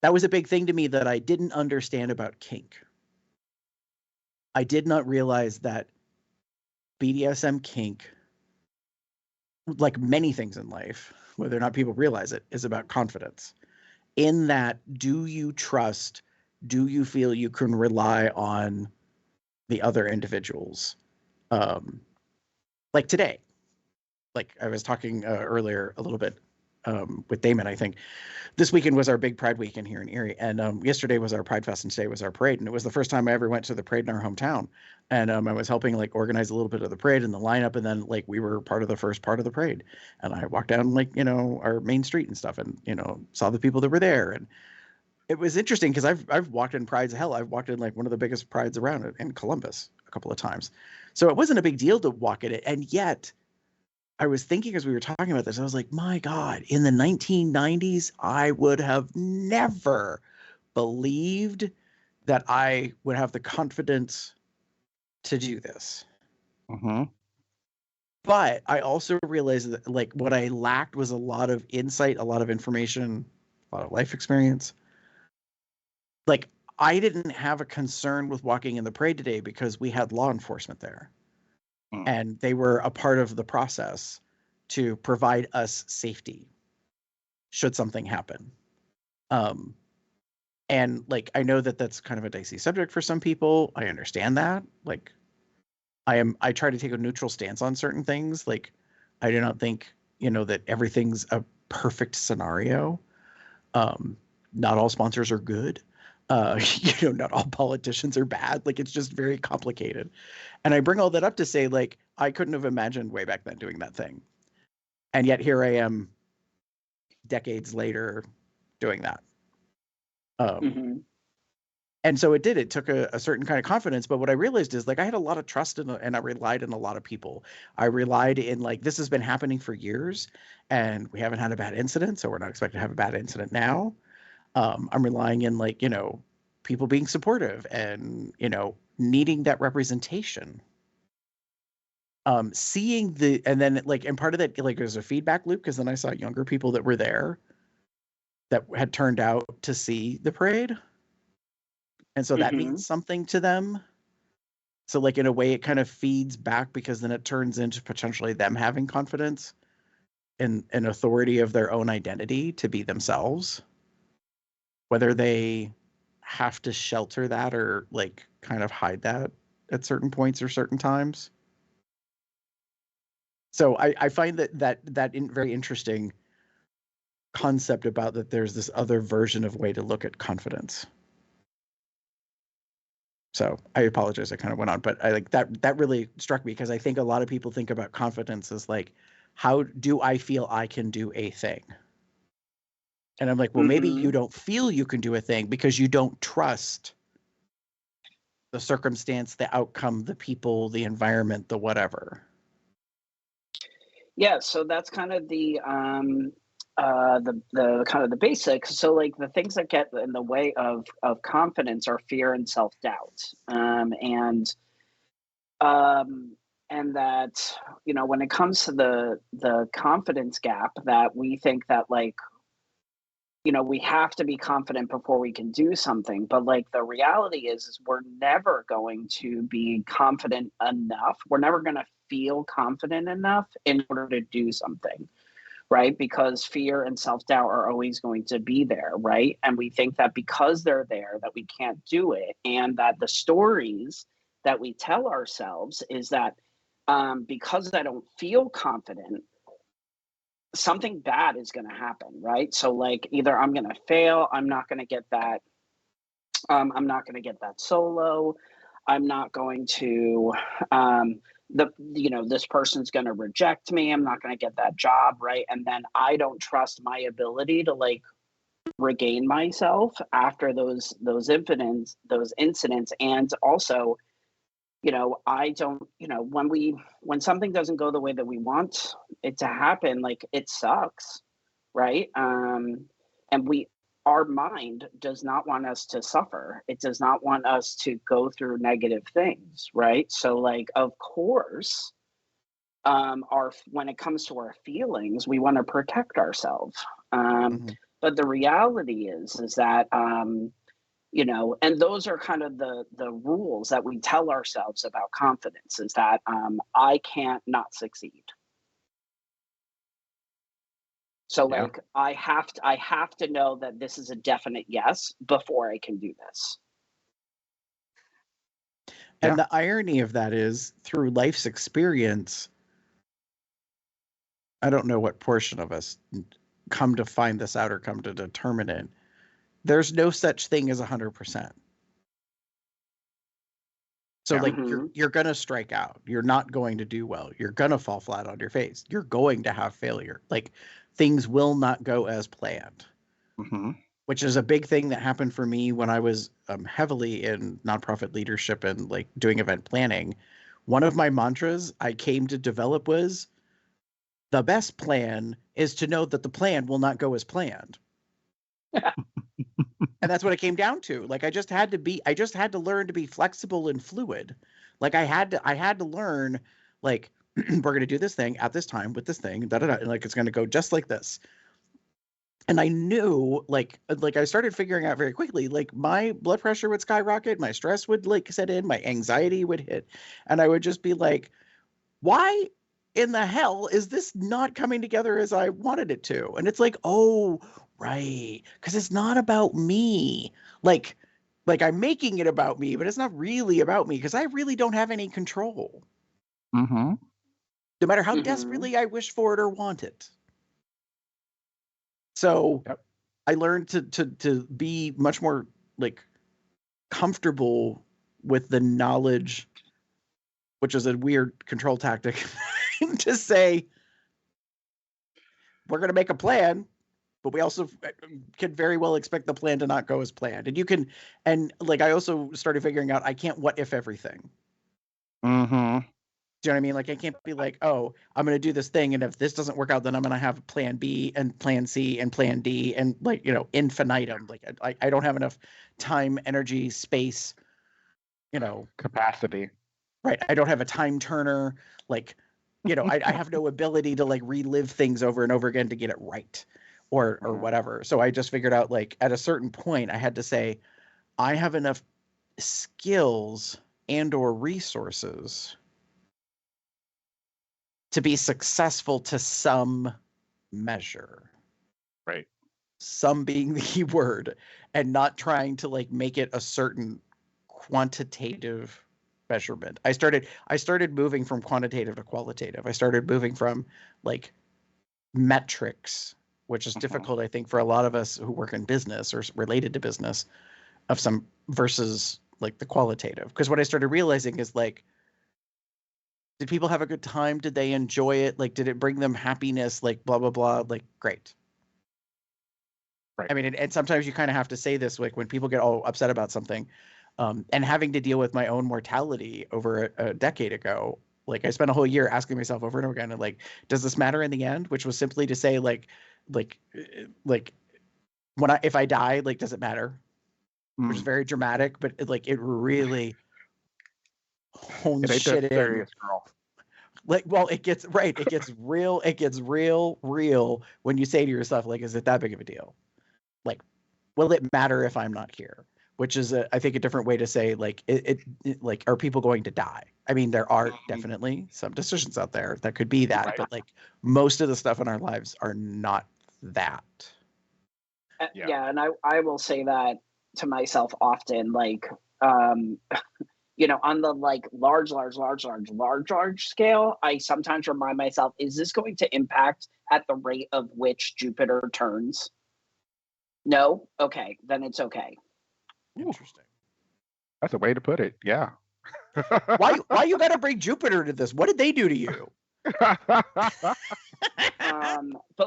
Speaker 5: that was a big thing to me that I didn't understand about kink. I did not realize that BDSM kink, like many things in life, whether or not people realize it, is about confidence. In that, do you trust, do you feel you can rely on the other individuals? Like today, like I was talking earlier a little bit with Damon, I think this weekend was our big Pride weekend here in Erie, and yesterday was our Pride Fest, and today was our parade, and it was the first time I ever went to the parade in our hometown, and I was helping like organize a little bit of the parade and the lineup, and then like we were part of the first part of the parade, and I walked down like our main street and stuff, and saw the people that were there, and it was interesting because I've walked in prides. Hell, I've walked in like one of the biggest prides around in Columbus a couple of times. So it wasn't a big deal to walk in it. And yet I was thinking as we were talking about this, I was like, my God, in the 1990s, I would have never believed that I would have the confidence to do this.
Speaker 3: Mm-hmm.
Speaker 5: But I also realized that like what I lacked was a lot of insight, a lot of information, a lot of life experience. Like I didn't have a concern with walking in the parade today because we had law enforcement there. And they were a part of the process to provide us safety should something happen. And like I know that that's kind of a dicey subject for some people. I understand that. Like I try to take a neutral stance on certain things. Like I do not think, that everything's a perfect scenario. Not all sponsors are good. Not all politicians are bad. Like it's just very complicated. And I bring all that up to say, like, I couldn't have imagined way back then doing that thing. And yet here I am decades later doing that. And so it took a certain kind of confidence. But what I realized is like I had a lot of trust in and I relied in a lot of people. I relied in like this has been happening for years and we haven't had a bad incident. So we're not expected to have a bad incident now. I'm relying in like, people being supportive and, needing that representation. Seeing and then like, and part of that, like there's a feedback loop because then I saw younger people that were there that had turned out to see the parade. And so that means something to them. So like in a way it kind of feeds back because then it turns into potentially them having confidence in an authority of their own identity to be themselves. Whether they have to shelter that or like kind of hide that at certain points or certain times. So I find that very interesting concept about that there's this other version of way to look at confidence. So I apologize, I kind of went on, but I like that really struck me because I think a lot of people think about confidence as like, how do I feel I can do a thing? And I'm like, well, maybe you don't feel you can do a thing because you don't trust the circumstance, the outcome, the people, the environment, the whatever.
Speaker 7: Yeah, so that's kind of the kind of the basics. So like the things that get in the way of confidence are fear and self-doubt. And that, when it comes to the confidence gap, that we think that like, we have to be confident before we can do something. But like the reality is we're never going to be confident enough. We're never going to feel confident enough in order to do something, right? Because fear and self-doubt are always going to be there, right? And we think that because they're there, that we can't do it. And that the stories that we tell ourselves is that because I don't feel confident, something bad is going to happen, right? So like either I'm going to fail, I'm not going to get that solo, I'm not going to this person's going to reject me, I'm not going to get that job, right? And then I don't trust my ability to like regain myself after those incidents. And also, I don't, when something doesn't go the way that we want it to happen, like it sucks, right? And our mind does not want us to suffer. It does not want us to go through negative things, right? So like, of course, when it comes to our feelings, we want to protect ourselves. But the reality is that, and those are kind of the rules that we tell ourselves about confidence is that I can't not succeed. So like I have to know that this is a definite yes before I can do this.
Speaker 5: And the irony of that is through life's experience, I don't know what portion of us come to find this out or come to determine it. There's no such thing as 100%. So like you're going to strike out. You're not going to do well. You're going to fall flat on your face. You're going to have failure. Like things will not go as planned. which is a big thing that happened for me when I was heavily in nonprofit leadership and like doing event planning. One of my mantras I came to develop was the best plan is to know that the plan will not go as planned. And that's what it came down to. Like I just had to learn to be flexible and fluid. Like I had to learn like we're going to do this thing at this time with this thing, da da da, and like it's going to go just like this. And I knew like I started figuring out very quickly, like my blood pressure would skyrocket, my stress would like set in, my anxiety would hit, and I would just be like, why in the hell is this not coming together as I wanted it to? And it's like, oh, right, because it's not about me. Like I'm making it about me, but it's not really about me because I really don't have any control.
Speaker 3: Mm-hmm.
Speaker 5: No matter how
Speaker 7: Mhm.
Speaker 5: desperately I wish for it or want it. So
Speaker 3: Yep.
Speaker 5: I learned to be much more like comfortable with the knowledge, which is a weird control tactic, to say we're going to make a plan, but we also can very well expect the plan to not go as planned. And like I also started figuring out I can't what if everything.
Speaker 3: Mm-hmm.
Speaker 5: Do you know what I mean? Like I can't be like, oh, I'm going to do this thing, and if this doesn't work out, then I'm going to have plan B and plan C and plan D and like infinitum. Like I don't have enough time, energy, space.
Speaker 3: Capacity.
Speaker 5: Right? I don't have a time turner. Like, I have no ability to like relive things over and over again to get it right, or whatever. So I just figured out like at a certain point, I had to say, I have enough skills and or resources to be successful to some measure.
Speaker 3: Right.
Speaker 5: Some being the key word, and not trying to like make it a certain quantitative measurement. I started moving from quantitative to qualitative. I started moving from like metrics, which is difficult, I think, for a lot of us who work in business or related to business, of some versus like the qualitative. Because what I started realizing is like, did people have a good time? Did they enjoy it? Like, did it bring them happiness? Like, blah, blah, blah. Like, great.
Speaker 3: Right.
Speaker 5: I mean, and sometimes you kind of have to say this, like when people get all upset about something, and having to deal with my own mortality over a decade ago, like I spent a whole year asking myself over and over again, and like, does this matter in the end? Which was simply to say, like if I die, like, does it matter? Which is very dramatic, but it really hones
Speaker 3: It ain't
Speaker 5: shit
Speaker 3: that
Speaker 5: in.
Speaker 3: serious, girl.
Speaker 5: Like, well, it gets real. It gets real when you say to yourself, like, is it that big of a deal? Like, will it matter if I'm not here? Which is, I think, a different way to say, like, like, are people going to die? I mean, there are definitely some decisions out there that could be that,
Speaker 3: Right.
Speaker 5: but like most of the stuff in our lives are not that.
Speaker 7: Yeah, and I will say that to myself often, like, on the like large scale, I sometimes remind myself, is this going to impact at the rate of which Jupiter turns? No? Okay, then it's okay.
Speaker 5: Interesting.
Speaker 3: That's a way to put it. Yeah.
Speaker 5: Why you got to bring Jupiter to this? What did they do to you?
Speaker 7: But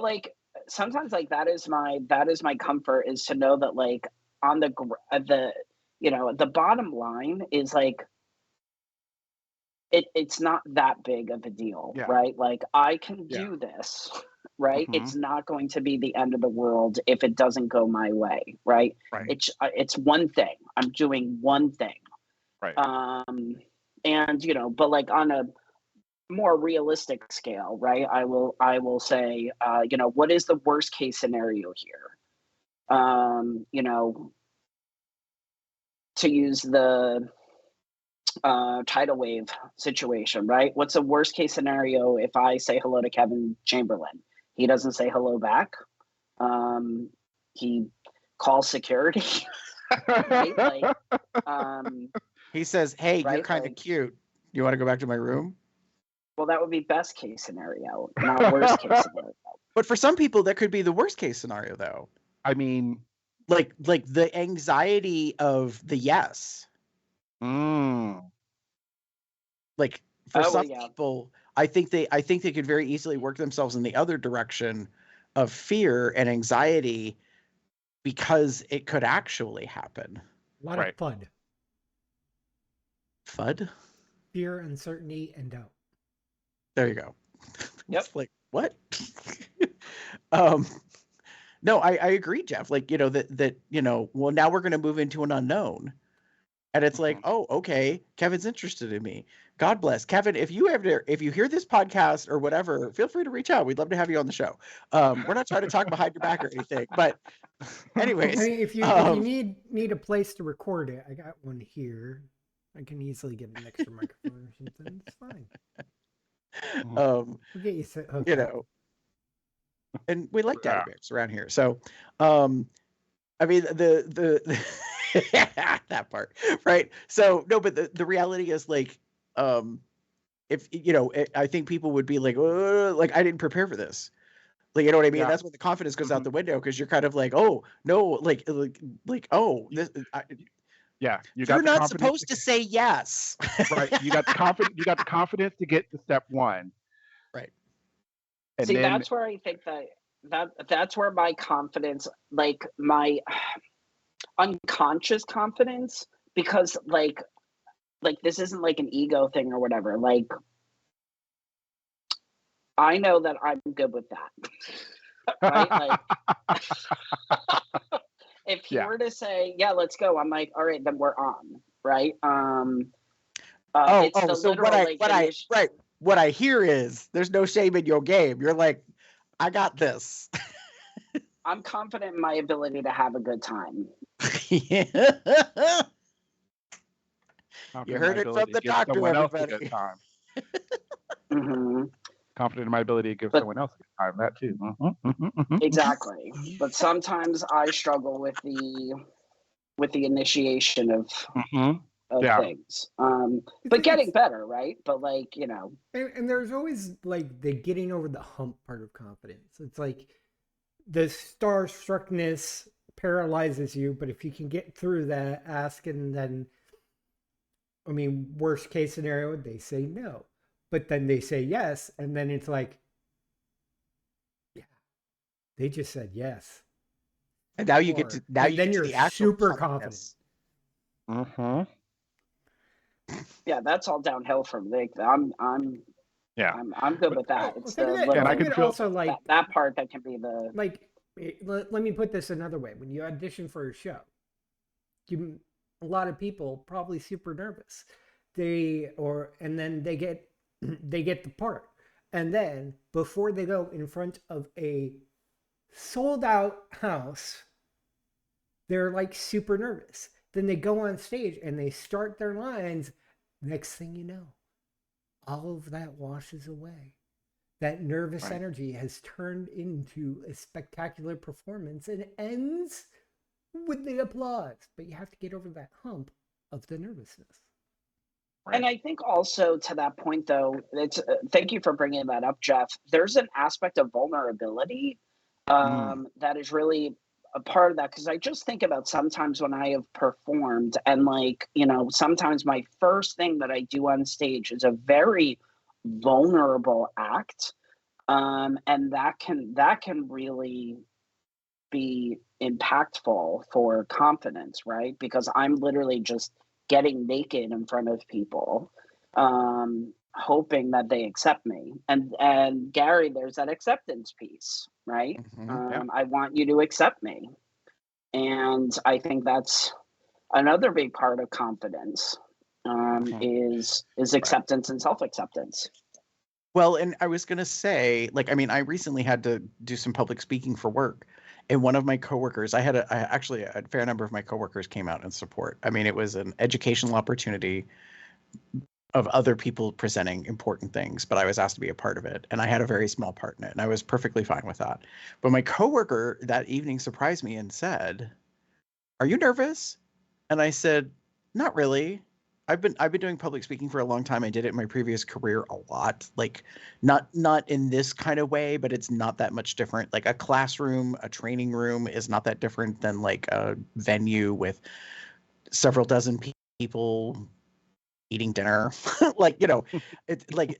Speaker 7: like sometimes like that is my comfort, is to know that like on the bottom line is like it's not that big of a deal,
Speaker 3: Yeah.
Speaker 7: right? Like I can do this, right? It's not going to be the end of the world if it doesn't go my way, right?
Speaker 3: Right.
Speaker 7: It's one thing. I'm doing one thing.
Speaker 3: Right.
Speaker 7: And but like on a more realistic scale, right? I will say, what is the worst case scenario here? To use the tidal wave situation, right? What's the worst case scenario if I say hello to Kevin Chamberlain? He doesn't say hello back. He calls security. Right? Like,
Speaker 5: he says, "Hey,
Speaker 7: right?
Speaker 5: you're kind of
Speaker 7: Like,
Speaker 5: cute. You want to go back to my room?"
Speaker 7: Well, that would be best case scenario, not worst case scenario.
Speaker 5: But for some people, that could be the worst case scenario, though.
Speaker 3: I mean,
Speaker 5: like the anxiety of the yes. Like for some people, I think they could very easily work themselves in the other direction of fear and anxiety because it could actually happen.
Speaker 1: A lot
Speaker 3: Right.
Speaker 1: of FUD.
Speaker 5: FUD?
Speaker 1: Fear, uncertainty, and doubt.
Speaker 5: There you go.
Speaker 7: Yep.
Speaker 5: It's like, what? um, no, I agree, Jeff. Like, that, well, now we're going to move into an unknown. And it's like, oh, okay, Kevin's interested in me. God bless. Kevin, if you hear this podcast or whatever, feel free to reach out. We'd love to have you on the show. We're not trying to talk behind your back or anything. But anyways.
Speaker 1: I mean, if you need a place to record it, I got one here. I can easily get an extra microphone or something. It's fine. We'll get you hooked up.
Speaker 5: And we like daddy bears around here. So, I mean, the that part, right? So no, but the reality is like, if I think people would be like, I didn't prepare for this. Like, you know what I mean?
Speaker 3: Yeah.
Speaker 5: That's when the confidence goes out the window, because you're kind of like, oh no, like oh this.
Speaker 3: Yeah,
Speaker 5: You're not supposed to say yes.
Speaker 3: Right. You got the confidence. You got the confidence to get to step one.
Speaker 5: Right.
Speaker 3: And
Speaker 7: See,
Speaker 3: then,
Speaker 7: that's where I think that's where my confidence, like my unconscious confidence, because like this isn't like an ego thing or whatever. Like, I know that I'm good with that. Right? Like, if you were to say, yeah, let's go, I'm like, all right, then we're on. Right. It's the
Speaker 5: so
Speaker 7: literal,
Speaker 5: what I hear is there's no shame in your game. You're like, I got this.
Speaker 7: I'm confident in my ability to have a good time.
Speaker 5: Yeah. You heard it from the doctor, everybody.
Speaker 7: Mm-hmm.
Speaker 3: Confident in my ability to give someone else a good time. That too.
Speaker 7: Exactly. But sometimes I struggle with the initiation of things. But getting better, right? But like,
Speaker 1: And there's always like the getting over the hump part of confidence. It's like the starstruckness paralyzes you, but if you can get through that, ask, and then, I mean, worst case scenario, they say no, but then they say yes, and then it's like, yeah, they just said yes.
Speaker 5: And now you get to
Speaker 1: then you're super confident.
Speaker 7: Yeah, that's all downhill from there. I'm good with that. It's the
Speaker 3: and I can feel
Speaker 1: also like
Speaker 7: that part that can be the
Speaker 1: like. Let me put this another way. When you audition for a show, a lot of people probably super nervous. And then they get the part, and then before they go in front of a sold out house, they're like super nervous. Then they go on stage and they start their lines. Next thing you know, all of that washes away. That nervous energy has turned into a spectacular performance and ends with the applause. But you have to get over that hump of the nervousness.
Speaker 7: Right. And I think also to that point, though, thank you for bringing that up, Jeff. There's an aspect of vulnerability that is really a part of that, because I just think about sometimes when I have performed and sometimes my first thing that I do on stage is a very vulnerable act, and that can really be impactful for confidence, right? Because I'm literally just getting naked in front of people, hoping that they accept me. And Gary, there's that acceptance piece, right? I want you to accept me, and I think that's another big part of confidence. Is acceptance and self-acceptance.
Speaker 5: Well, and I was going to say, I recently had to do some public speaking for work. And one of my coworkers, actually a fair number of my coworkers came out in support. I mean, it was an educational opportunity of other people presenting important things, but I was asked to be a part of it. And I had a very small part in it, and I was perfectly fine with that. But my coworker that evening surprised me and said, "Are you nervous?" And I said, "Not really. I've been doing public speaking for a long time. I did it in my previous career a lot. Like not in this kind of way, but it's not that much different. Like a classroom, a training room is not that different than like a venue with several dozen people eating dinner. It's like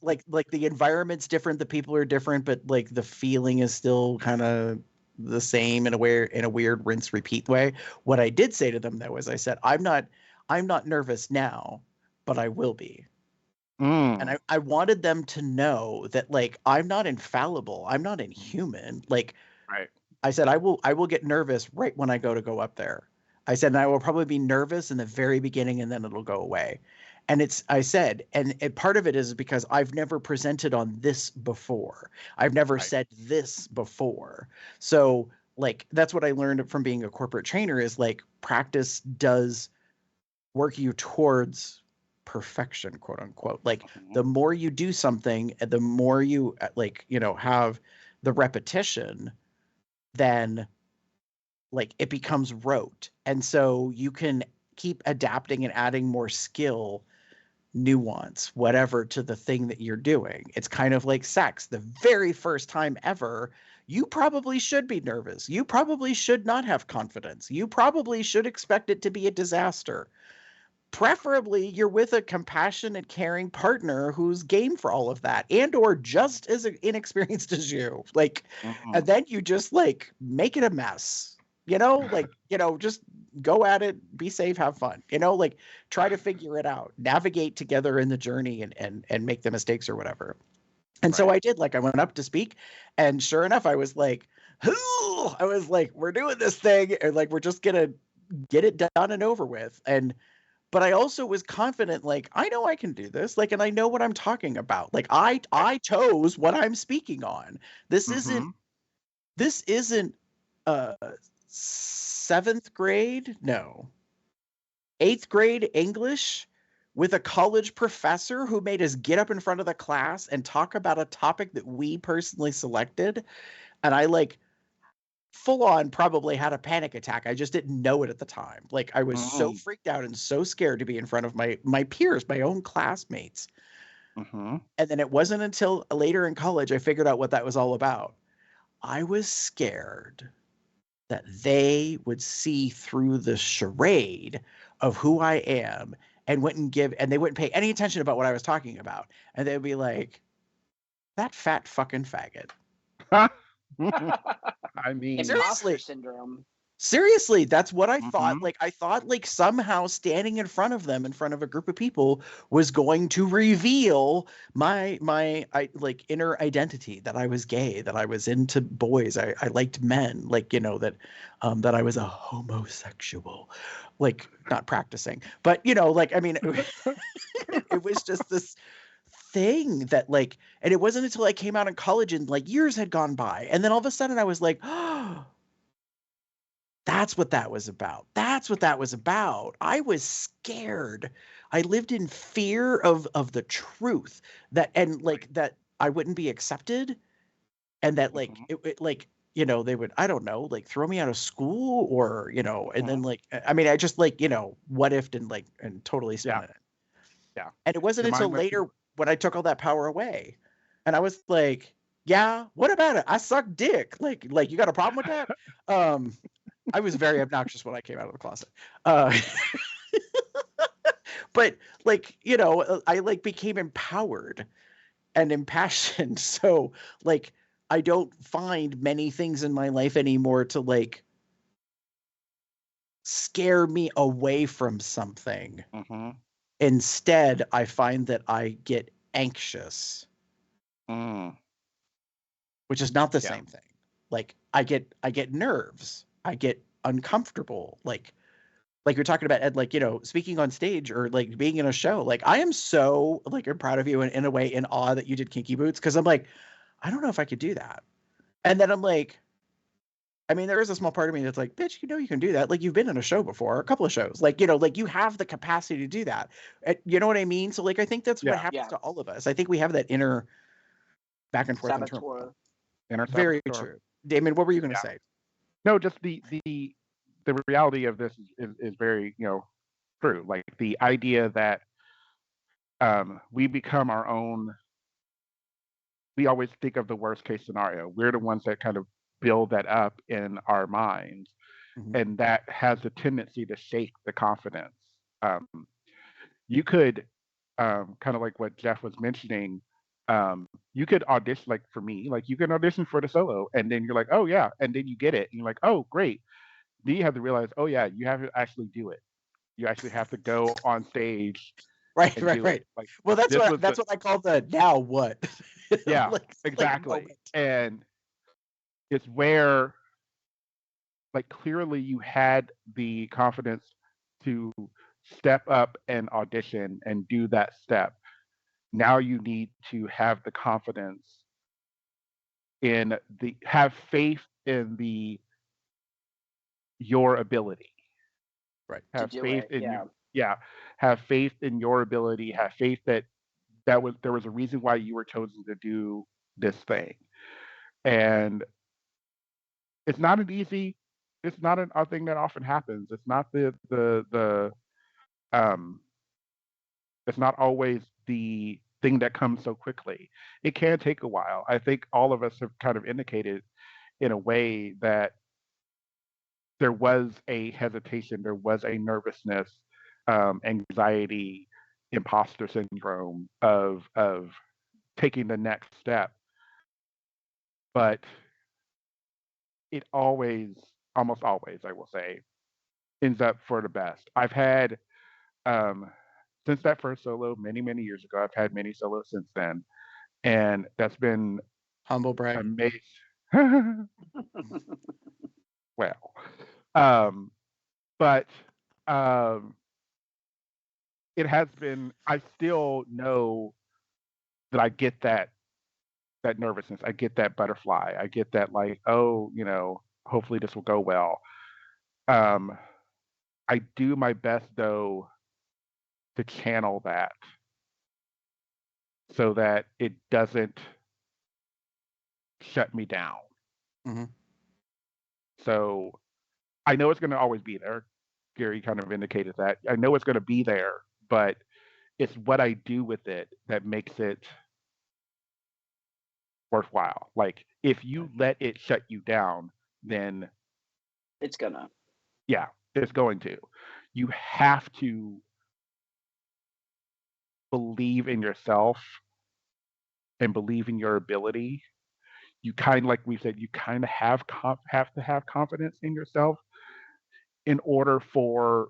Speaker 5: the environment's different, the people are different, but like the feeling is still kind of the same in a weird rinse repeat way. What I did say to them though is I said, I'm not nervous now, but I will be. And I wanted them to know that like I'm not infallible. I'm not inhuman. Like
Speaker 3: Right.
Speaker 5: I said, I will get nervous right when I go up there. I said, and I will probably be nervous in the very beginning and then it'll go away. And I said, and part of it is because I've never presented on this before. I've never
Speaker 3: Right.
Speaker 5: said this before. So like, that's what I learned from being a corporate trainer is like practice does work you towards perfection, quote unquote. Like the more you do something, the more you like, have the repetition, then like it becomes rote. And so you can keep adapting and adding more skill, nuance, whatever to the thing that you're doing. It's kind of like sex. The very first time ever, you probably should be nervous. You probably should not have confidence. You probably should expect it to be a disaster. Preferably you're with a compassionate, caring partner who's game for all of that and or just as inexperienced as you. Like, and then you just like make it a mess. Just go at it, be safe, have fun. Like try to figure it out, navigate together in the journey and make the mistakes or whatever. And so I did, like I went up to speak and sure enough, I was like, we're doing this thing and like, we're just going to get it done and over with. But I also was confident, like, I know I can do this, like, and I know what I'm talking about. Like, I chose what I'm speaking on. This isn't seventh grade, no, eighth grade English with a college professor who made us get up in front of the class and talk about a topic that we personally selected. And I like full on probably had a panic attack. I just didn't know it at the time. Like I was so freaked out and so scared to be in front of my peers, my own classmates. And then it wasn't until later in college I figured out what that was all about. I was scared that they would see through the charade of who I am and they wouldn't pay any attention about what I was talking about. And they'd be like, that fat fucking faggot.
Speaker 3: I mean,
Speaker 7: imposter syndrome.
Speaker 5: Seriously, that's what I thought. Like I thought like somehow standing in front of them, in front of a group of people was going to reveal my like inner identity, that I was gay, that I was into boys, I liked men, like, that I was a homosexual, like not practicing, but like, I mean, it was just this thing that like, and it wasn't until I came out in college and like years had gone by. And then all of a sudden I was like, oh, that's what that was about. That's what that was about. I was scared. I lived in fear of the truth that I wouldn't be accepted and that like it like they would, I don't know, like throw me out of school or and then like I mean I just like what if and totally spun it.
Speaker 3: Yeah.
Speaker 5: And it wasn't until later when I took all that power away and I was like, yeah, what about it? I suck dick. Like you got a problem with that? I was very obnoxious when I came out of the closet. But like, I like became empowered and impassioned. So like, I don't find many things in my life anymore to like scare me away from something. Instead, I find that I get anxious, which is not the same thing. Like I get nerves. I get uncomfortable. Like you're talking about, Ed, like, speaking on stage or like being in a show. Like I am so like, I'm proud of you and in a way in awe that you did Kinky Boots. Cause I'm like, I don't know if I could do that. And then I'm like, I mean, there is a small part of me that's like, bitch, you can do that. Like you've been in a show before, a couple of shows, like, like you have the capacity to do that. You know what I mean? So like, I think that's what happens to all of us. I think we have that inner back and forth. Very true. Damon, what were you going to say?
Speaker 3: No, just the reality of this is very, true. Like the idea that we become our own, we always think of the worst case scenario. We're the ones that kind of build that up in our minds. And that has a tendency to shake the confidence. You could, kind of like what Jeff was mentioning, You could audition, like for me, like you can audition for the solo, and then you're like, oh yeah, and then you get it, and you're like, oh great. Then you have to realize, oh yeah, you have to actually do it. You actually have to go on stage
Speaker 5: Right,
Speaker 3: and
Speaker 5: right,
Speaker 3: do it.
Speaker 5: right.
Speaker 3: Like
Speaker 5: Well,
Speaker 3: this was
Speaker 5: that's
Speaker 3: the
Speaker 5: what I call the now what.
Speaker 3: yeah,
Speaker 5: Like
Speaker 3: exactly.
Speaker 5: moment.
Speaker 3: And it's where like clearly you had the confidence to step up and audition and do that step. Now you need to have the confidence in the have faith in the your ability.
Speaker 5: Right.
Speaker 7: To
Speaker 3: Have
Speaker 7: do
Speaker 3: faith
Speaker 7: it.
Speaker 3: in
Speaker 7: Yeah.
Speaker 3: you. Yeah, have faith in your ability. Have faith that there was a reason why you were chosen to do this thing. And it's not an easy. It's not a thing that often happens. It's not the um. It's not always the thing that comes so quickly. It can take a while. I think all of us have kind of indicated in a way that there was a hesitation, there was a nervousness, anxiety, imposter syndrome of taking the next step. But it always, almost always, I will say, ends up for the best. I've had um, since that first solo many years ago. I've had many solos since then, and that's been
Speaker 5: Humble brag.
Speaker 3: amazing. Well, um, but um, it has been. I still know that I get that nervousness. I get that butterfly. I get that like, oh, hopefully this will go well. Um, I do my best though to channel that so that it doesn't shut me down.
Speaker 5: Hmm.
Speaker 3: So I know it's going to always be there. Gary kind of indicated that. I know it's going to be there, but it's what I do with it that makes it worthwhile. Like if you let it shut you down, then
Speaker 7: It's gonna.
Speaker 3: yeah, it's going to. You have to believe in yourself and believe in your ability. You kind of, like we said, you kind of have to have confidence in yourself in order for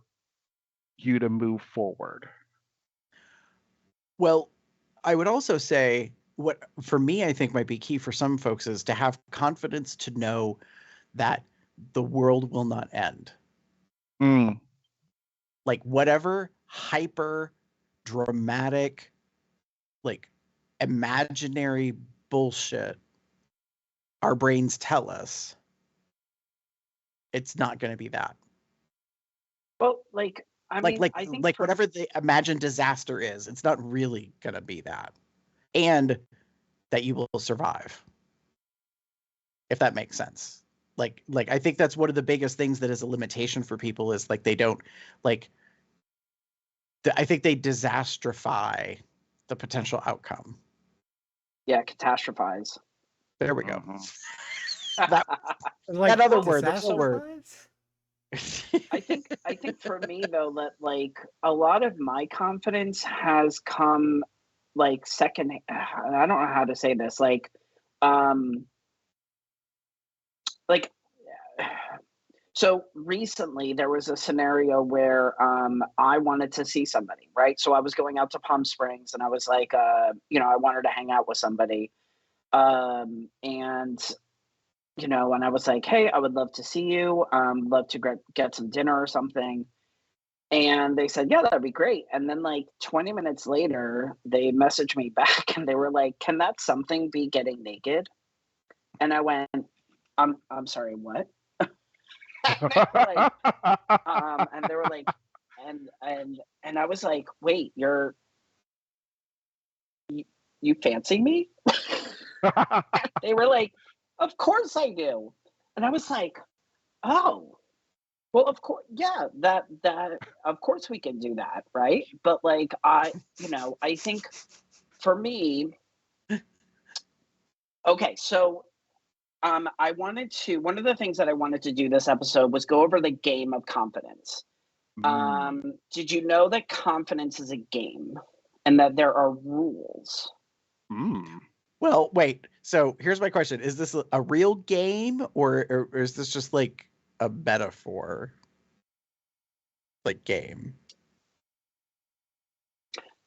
Speaker 3: you to move forward.
Speaker 5: Well, I would also say what for me I think might be key for some folks is to have confidence to know that the world will not end.
Speaker 3: Mm.
Speaker 5: Like whatever hyper dramatic, like imaginary bullshit our brains tell us, it's not going to be that.
Speaker 7: Well, like I mean, I think
Speaker 5: Like
Speaker 7: for
Speaker 5: whatever the imagined disaster is, it's not really going to be that. And that you will survive. If that makes sense. Like I think that's one of the biggest things that is a limitation for people is like they don't like I think they disastrify the potential outcome.
Speaker 7: yeah, catastrophize.
Speaker 5: There we go.
Speaker 3: Mhm.
Speaker 5: That
Speaker 1: Like
Speaker 5: that other
Speaker 7: Well,
Speaker 5: word, that
Speaker 7: so-
Speaker 5: word.
Speaker 7: I think for me though that like a lot of my confidence has come like second. I don't know how to say this. Um, like so recently there was a scenario where I wanted to see somebody, right? So I was going out to Palm Springs and I was like, I wanted to hang out with somebody, and and I was like, hey, I would love to see you. Love to get some dinner or something. And they said, yeah, that'd be great. And then like 20 minutes later, they messaged me back and they were like, can that something be getting naked? And I went, I'm sorry, what? And they were like, and I was like, wait, you fancy me? They were like, of course I do. And I was like, oh, well, of course, yeah, that of course we can do that, right? But like I think for me, okay, so I wanted to one of the things that I wanted to do this episode was go over the game of confidence. Did you know that confidence is a game and that there are rules?
Speaker 3: Hmm.
Speaker 5: Well, wait. So here's my question: is this a real game, or is this just like a metaphor, like game?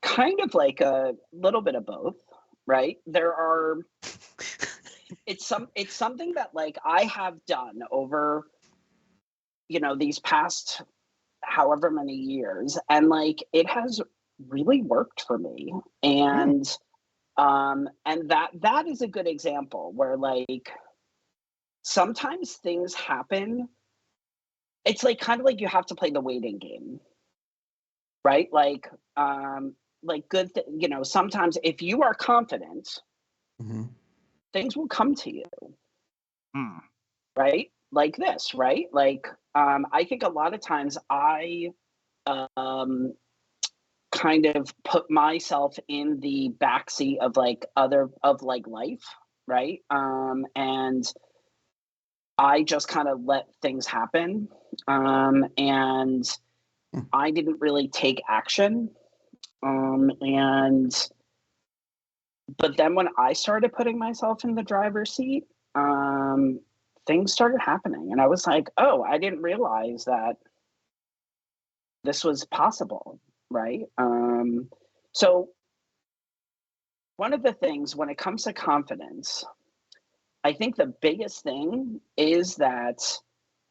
Speaker 7: Kind of like a little bit of both, right? It's something that like I have done over, these past however many years, and like it has really worked for me. And that is a good example where like sometimes things happen. It's like kind of like you have to play the waiting game, right? Like sometimes if you are confident,
Speaker 5: Mm-hmm.
Speaker 7: things will come to you,
Speaker 3: Hmm.
Speaker 7: right? Like this, right? Like I think a lot of times I um kind of put myself in the backseat of like life, right? And I just kind of let things happen. And I didn't really take action. And but then when I started putting myself in the driver's seat, things started happening. And I was like, oh, I didn't realize that this was possible, right? So one of the things when it comes to confidence, I think the biggest thing is that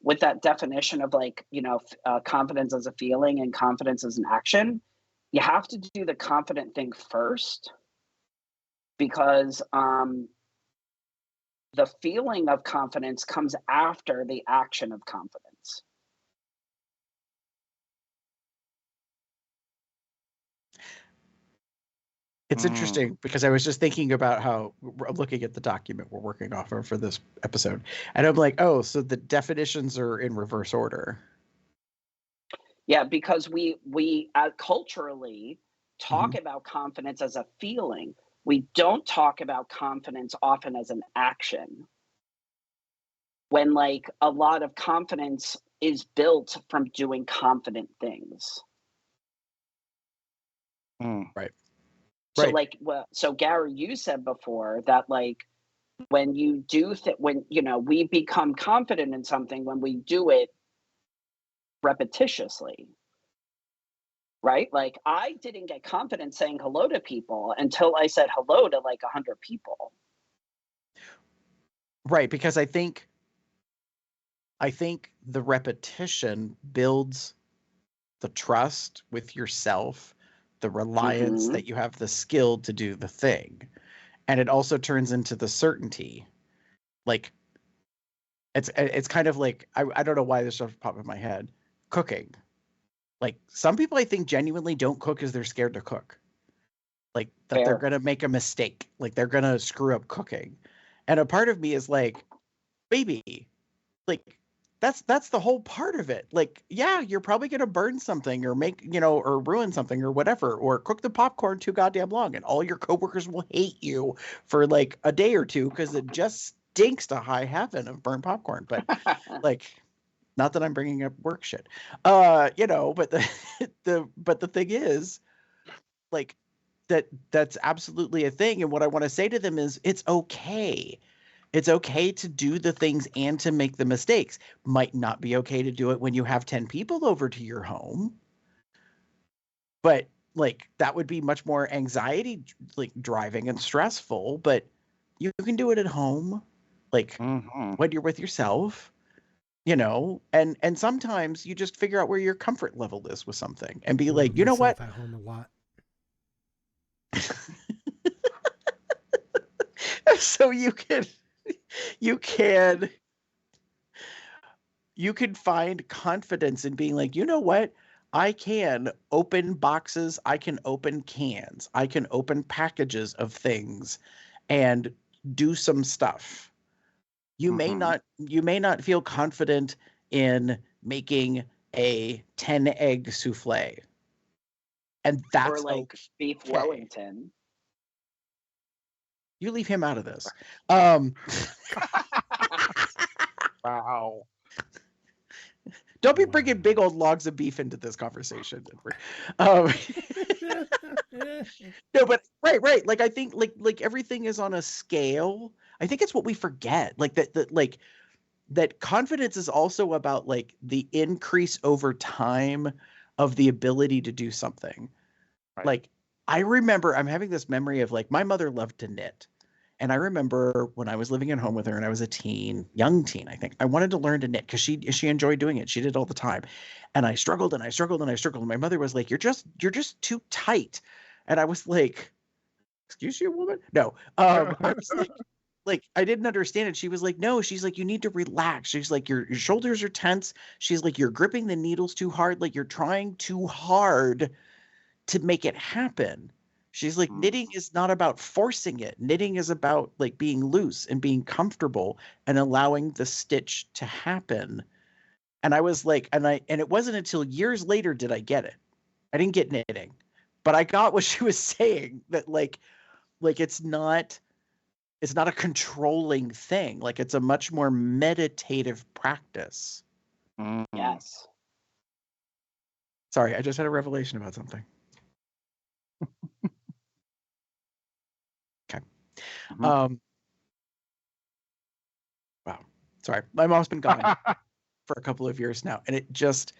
Speaker 7: with that definition of like, confidence as a feeling and confidence as an action, you have to do the confident thing first because the feeling of confidence comes after the action of confidence.
Speaker 5: It's
Speaker 3: Hmm.
Speaker 5: interesting because I was just thinking about how I'm looking at the document we're working off of for this episode, and I'm like, oh, so the definitions are in reverse order.
Speaker 7: Yeah, because we culturally talk
Speaker 5: Mhm.
Speaker 7: about confidence as a feeling. We don't talk about confidence often as an action. When like a lot of confidence is built from doing confident things.
Speaker 3: Hmm.
Speaker 5: Right.
Speaker 7: So
Speaker 5: Right.
Speaker 7: like so Gary, you said before that like when you do when we become confident in something when we do it repetitiously, right? Like I didn't get confident saying hello to people until I said hello to like 100 people.
Speaker 5: Right. Because I think the repetition builds the trust with yourself, the reliance
Speaker 7: Mm-hmm.
Speaker 5: that you have the skill to do the thing. And it also turns into the certainty. Like it's kind of like I don't know why this stuff popped in my head. Cooking. Like some people I think genuinely don't cook because they're scared to cook. Like that they're
Speaker 7: Fair.
Speaker 5: gonna make a mistake. Like they're gonna screw up cooking. And a part of me is like, baby, like that's the whole part of it. Like, yeah, you're probably gonna burn something or make, or ruin something or whatever, or cook the popcorn too goddamn long, and all your coworkers will hate you for like a day or two because it just stinks to high heaven of burnt popcorn. But like, not that I'm bringing up work shit, but the thing is, like, that's absolutely a thing. And what I want to say to them is, it's okay. It's okay to do the things and to make the mistakes. Might not be okay to do it when you have 10 people over to your home, but like that would be much more anxiety like driving and stressful, but you can do it at home, like
Speaker 3: Hmm.
Speaker 5: when you're with yourself, and sometimes you just figure out where your comfort level is with something and be
Speaker 1: I work
Speaker 5: like,
Speaker 1: with
Speaker 5: you know what?
Speaker 1: myself at home a lot.
Speaker 5: So you can you can find confidence in being like, you know what? I can open boxes, I can open cans, I can open packages of things and do some stuff.
Speaker 3: Hmm.
Speaker 5: You may not feel confident in making a 10 egg souffle. And
Speaker 7: Or
Speaker 5: that's
Speaker 7: like beef
Speaker 5: okay.
Speaker 7: Wellington.
Speaker 5: You leave him out of this. Um
Speaker 3: Wow.
Speaker 5: don't be bringing big old logs of beef into this conversation, Edward. Um, no, but Right. Like I think like everything is on a scale. I think it's what we forget. Like that confidence is also about like the increase over time of the ability to do something.
Speaker 3: Right.
Speaker 5: Like I remember I'm having this memory of like my mother loved to knit. And I remember when I was living at home with her and I was a young teen, I think. I wanted to learn to knit because she enjoyed doing it. She did it all the time. And I struggled and I struggled and I struggled. And my mother was like, You're just too tight. And I was like, excuse you, woman? No. I was like I didn't understand it. She was like, no, she's like, you need to relax. She's like, your shoulders are tense. She's like, you're gripping the needles too hard. Like you're trying too hard to make it happen. She's like, knitting is not about forcing it. Knitting is about like being loose and being comfortable and allowing the stitch to happen. And I was like, and it wasn't until years later did I get it. I didn't get knitting, but I got what she was saying, that like it's not a controlling thing. Like it's a much more meditative practice.
Speaker 3: Mm.
Speaker 7: Yes.
Speaker 5: Sorry, I just had a revelation about something. Okay.
Speaker 3: Mhm.
Speaker 5: Wow. Sorry. My mom's been gone for a couple of years now, and it just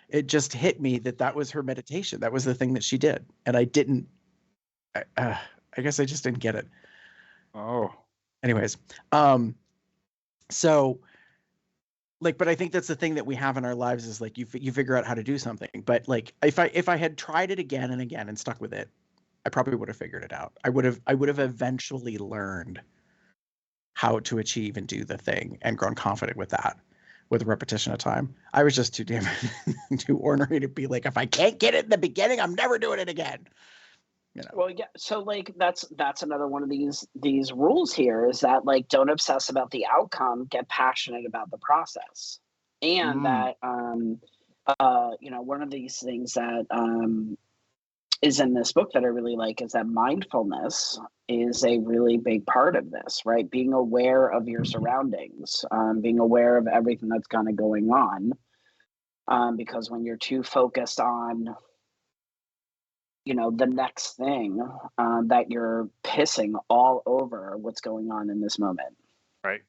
Speaker 5: hit me that was her meditation. That was the thing that she did, and I didn't. I guess I just didn't get it.
Speaker 3: Oh.
Speaker 5: Anyways, so like, but I think that's the thing that we have in our lives is like you figure out how to do something. But like if I had tried it again and again and stuck with it, I probably would have figured it out. I would have eventually learned how to achieve and do the thing and grown confident with that with repetition of time. I was just too damn too ornery to be like, if I can't get it in the beginning, I'm never doing it again. You know.
Speaker 7: Well, yeah. So like that's another one of these rules here is that like don't obsess about the outcome, get passionate about the process. And that one of these things that is in this book that I really like is that mindfulness is a really big part of this, right? Being aware of your surroundings, being aware of everything that's kind of going on. Because when you're too focused on, the next thing, that you're pissing all over what's going on in this moment.
Speaker 3: Right.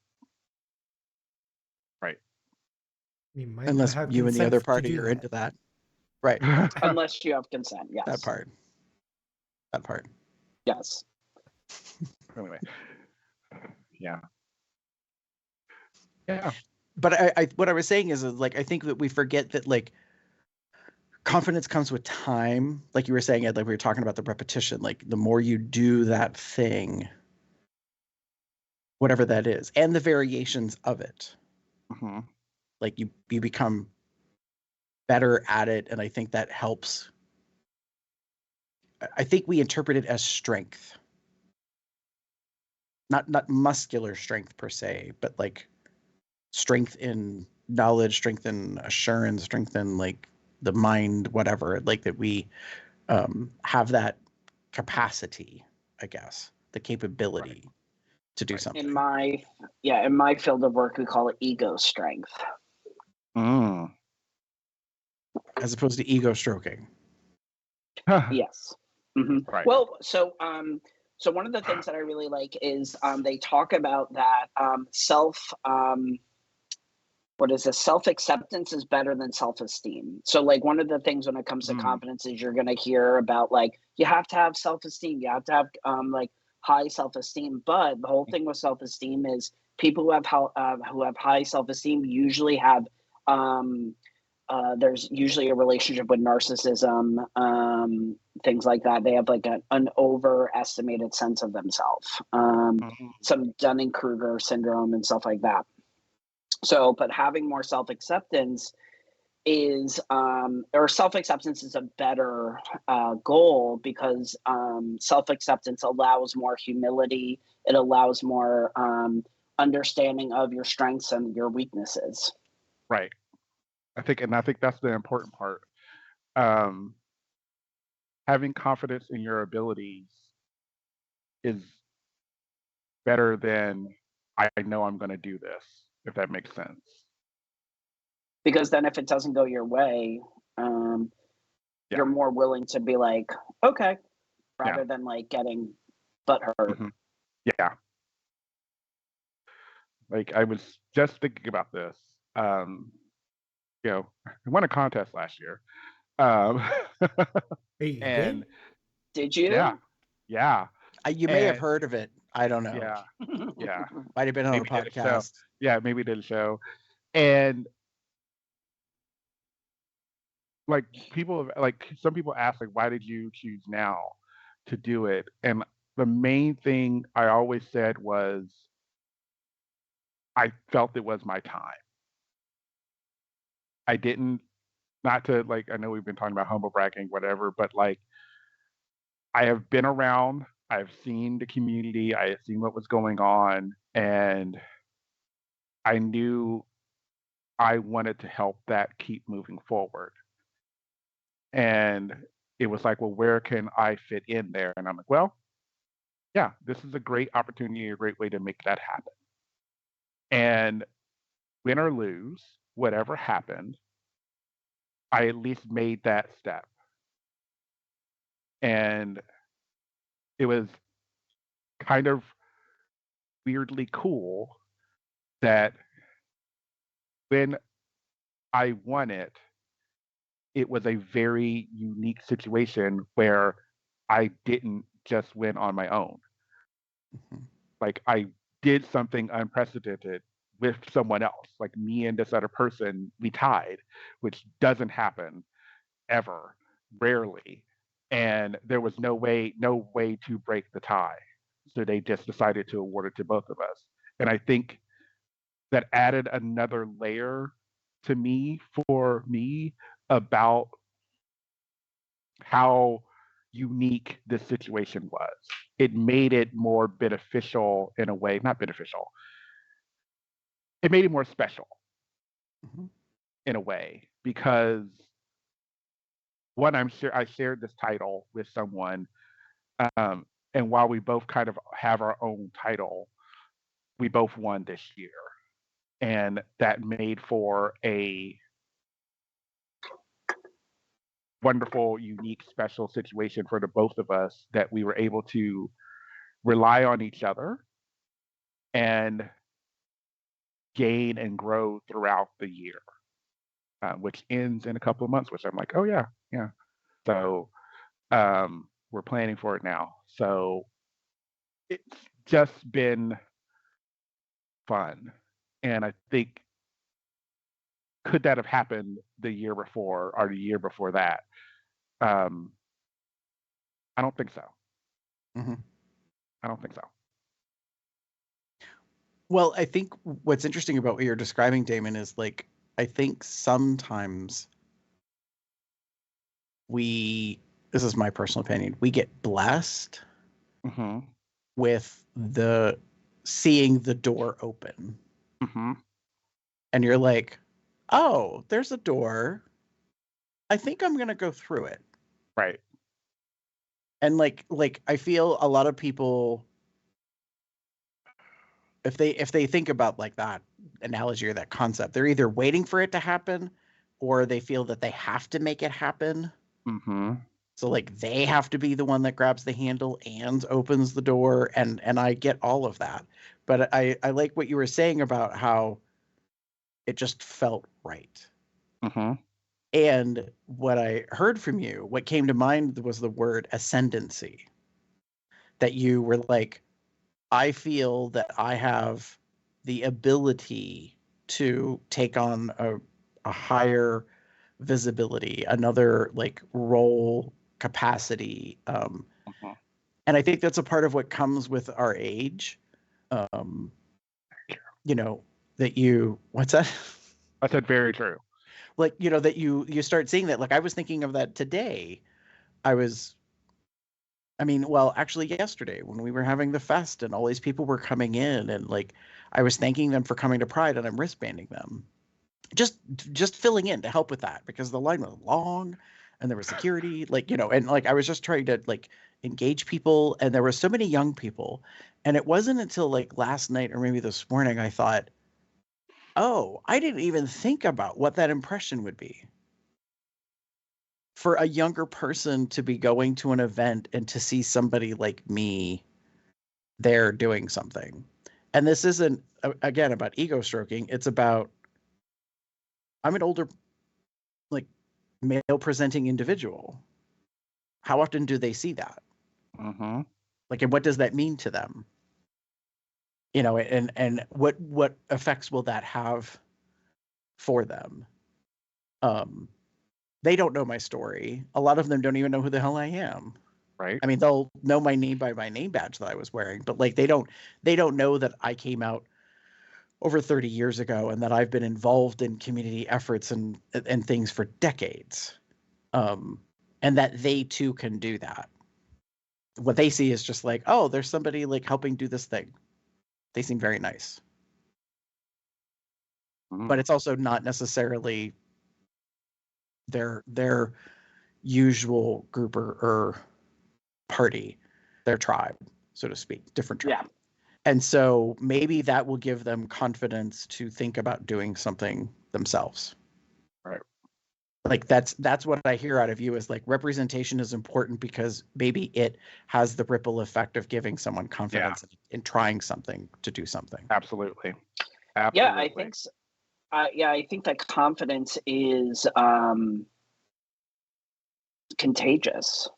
Speaker 1: You might
Speaker 5: Unless
Speaker 1: have
Speaker 5: you and the
Speaker 1: consent
Speaker 5: other
Speaker 1: to
Speaker 5: party
Speaker 1: do
Speaker 5: are
Speaker 1: that.
Speaker 5: into that. Right.
Speaker 7: Unless you have consent, yes.
Speaker 5: That part.
Speaker 7: Yes.
Speaker 3: Anyway. Yeah. Yeah.
Speaker 5: But I what I was saying is like I think that we forget that like confidence comes with time. Like you were saying, Ed, like we were talking about the repetition. Like the more you do that thing, whatever that is, and the variations of it,
Speaker 3: Mm-hmm.
Speaker 5: like you become better at it, and I think that helps. I think we interpret it as strength, not muscular strength per se, but like strength in knowledge, strength in assurance, strength in like the mind, whatever. Like that we have that capacity, I guess, the capability to do something.
Speaker 7: In my field of work, we call it ego strength.
Speaker 3: Mm.
Speaker 5: As opposed to ego stroking.
Speaker 7: Yes. Mm-hmm.
Speaker 3: Right.
Speaker 7: Well, so one of the things that I really like is they talk about that self-acceptance is better than self-esteem. So like one of the things when it comes to confidence is you're going to hear about like you have to have self-esteem, you have to have like high self-esteem, but the whole thing with self-esteem is people who have high self-esteem usually have there's usually a relationship with narcissism, things like that. They have like an overestimated sense of themselves, some Dunning-Kruger syndrome and stuff like that. So, but having more self-acceptance is, or self-acceptance is a better goal because self-acceptance allows more humility. It allows more understanding of your strengths and your weaknesses.
Speaker 3: Right. I think that's the important part. Having confidence in your abilities is better than I know I'm going to do this, if that makes sense.
Speaker 7: Because then if it doesn't go your way, you're more willing to be like, okay, rather than like getting butthurt.
Speaker 3: Mhm. Yeah. Like I was just thinking about this. You know, I won a contest last year. Um,
Speaker 1: Hey, you
Speaker 3: and
Speaker 1: did?
Speaker 7: Did you?
Speaker 3: yeah, yeah,
Speaker 5: You may have
Speaker 3: and
Speaker 5: heard of it. I don't know.
Speaker 3: yeah, yeah.
Speaker 5: Might have been on a
Speaker 3: Maybe did a show.
Speaker 5: podcast.
Speaker 3: Yeah, maybe did a show. And like some people ask like, why did you choose now to do it? And the main thing I always said was I felt it was my time. I didn't, not to like, I know we've been talking about humble bragging, whatever, but like I have been around, I've seen the community, I have seen what was going on, and I knew I wanted to help that keep moving forward. And it was like, well, where can I fit in there? And I'm like, well, yeah, this is a great opportunity, a great way to make that happen. And win or lose, whatever happened, I at least made that step. And it was kind of weirdly cool that when I won it, it was a very unique situation where I didn't just win on my own.
Speaker 5: Mhm.
Speaker 3: Like I did something unprecedented with someone else. Like me and this other person, we tied, which doesn't happen ever, rarely. And there was no way to break the tie. So they just decided to award it to both of us. And I think that added another layer to me for me about how unique this situation was. It made it more beneficial in a way, not beneficial. It made it more special
Speaker 5: Mhm.
Speaker 3: in a way because one, I'm sure I shared this title with someone, um, and while we both kind of have our own title, we both won this year, and that made for a wonderful, unique, special situation for the both of us that we were able to rely on each other and gain and grow throughout the year, which ends in a couple of months, which I'm like, oh, yeah, yeah. So we're planning for it now. So it's just been fun. And I think, could that have happened the year before or the year before that? Um, I don't think so.
Speaker 5: Mhm.
Speaker 3: I don't think so.
Speaker 5: Well, I think what's interesting about what you're describing, Damon, is like I think sometimes this is my personal opinion, we get blessed
Speaker 3: Mm-hmm.
Speaker 5: with the seeing the door open.
Speaker 3: Mm-hmm.
Speaker 5: And you're like, oh, there's a door. I think I'm gonna go through it.
Speaker 3: Right.
Speaker 5: And like I feel a lot of people, if they think about like that analogy or that concept, they're either waiting for it to happen or they feel that they have to make it happen.
Speaker 3: Mm-hmm.
Speaker 5: So like they have to be the one that grabs the handle and opens the door, and I get all of that. But I like what you were saying about how it just felt right.
Speaker 3: Mm-hmm.
Speaker 5: And what I heard from you, what came to mind was the word ascendancy. That you were like, I feel that I have the ability to take on a higher visibility, another like role capacity.
Speaker 3: Mm-hmm.
Speaker 5: And I think that's a part of what comes with our age. Um, you know, that you, what's that?
Speaker 3: I said very true.
Speaker 5: Like, you know, that you start seeing that. Like I was thinking of that today. I mean, well, actually yesterday when we were having the fest and all these people were coming in, and like I was thanking them for coming to Pride and I'm wristbanding them. Just filling in to help with that because the line was long and there was security, like, you know, and like I was just trying to like engage people, and there were so many young people. And it wasn't until like last night or maybe this morning I thought, oh, I didn't even think about what that impression would be. for a younger person to be going to an event and to see somebody like me there doing something. And this isn't, again, about ego stroking. It's about, I'm an older, like, male presenting individual. How often do they see that?
Speaker 3: Mm-hmm.
Speaker 5: Like, and what does that mean to them? You know, and what effects will that have for them? They don't know my story. A lot of them don't even know who the hell I am.
Speaker 3: Right.
Speaker 5: I mean, they'll know my name by my name badge that I was wearing, but like they don't know that I came out over 30 years ago and that I've been involved in community efforts and things for decades. And that they too can do that. What they see is just like, oh, there's somebody like helping do this thing. They seem very nice. But it's also not necessarily their usual group or party, their tribe, so to speak, different tribe.
Speaker 7: Yeah.
Speaker 5: And so maybe that will give them confidence to think about doing something themselves.
Speaker 3: Right.
Speaker 5: Like that's what I hear out of you is like representation is important because maybe it has the ripple effect of giving someone confidence in trying something to do something.
Speaker 3: Absolutely.
Speaker 7: Yeah, I think so. I think that confidence is contagious.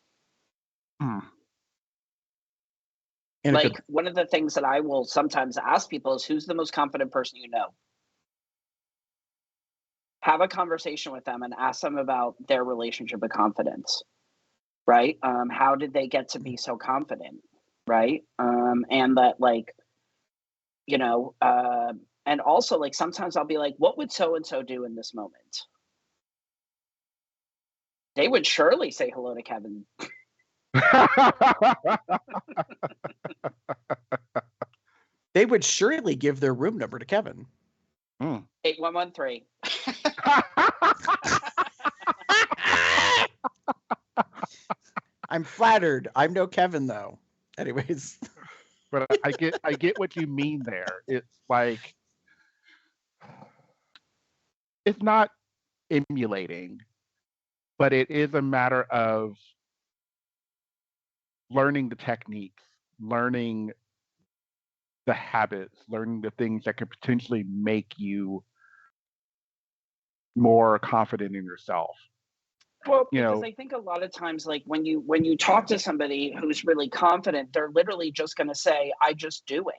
Speaker 7: Like one of the things that I will sometimes ask people is, who's the most confident person you know? Have a conversation with them and ask them about their relationship with confidence, right? How did they get to be so confident, right? And that, like, you know, and also, like, sometimes I'll be like, what would so-and-so do in this moment? They would surely say hello to Kevin.
Speaker 5: They would surely give their room number to Kevin.
Speaker 7: 8113.
Speaker 5: I'm flattered. I'm no Kevin though. Anyways.
Speaker 3: But I get what you mean there. It's like, it's not emulating, but it is a matter of learning the techniques, learning the habits, learning the things that could potentially make you more confident in yourself.
Speaker 7: Well, because I think a lot of times, like when you talk to somebody who's really confident, they're literally just going to say, "I just do it."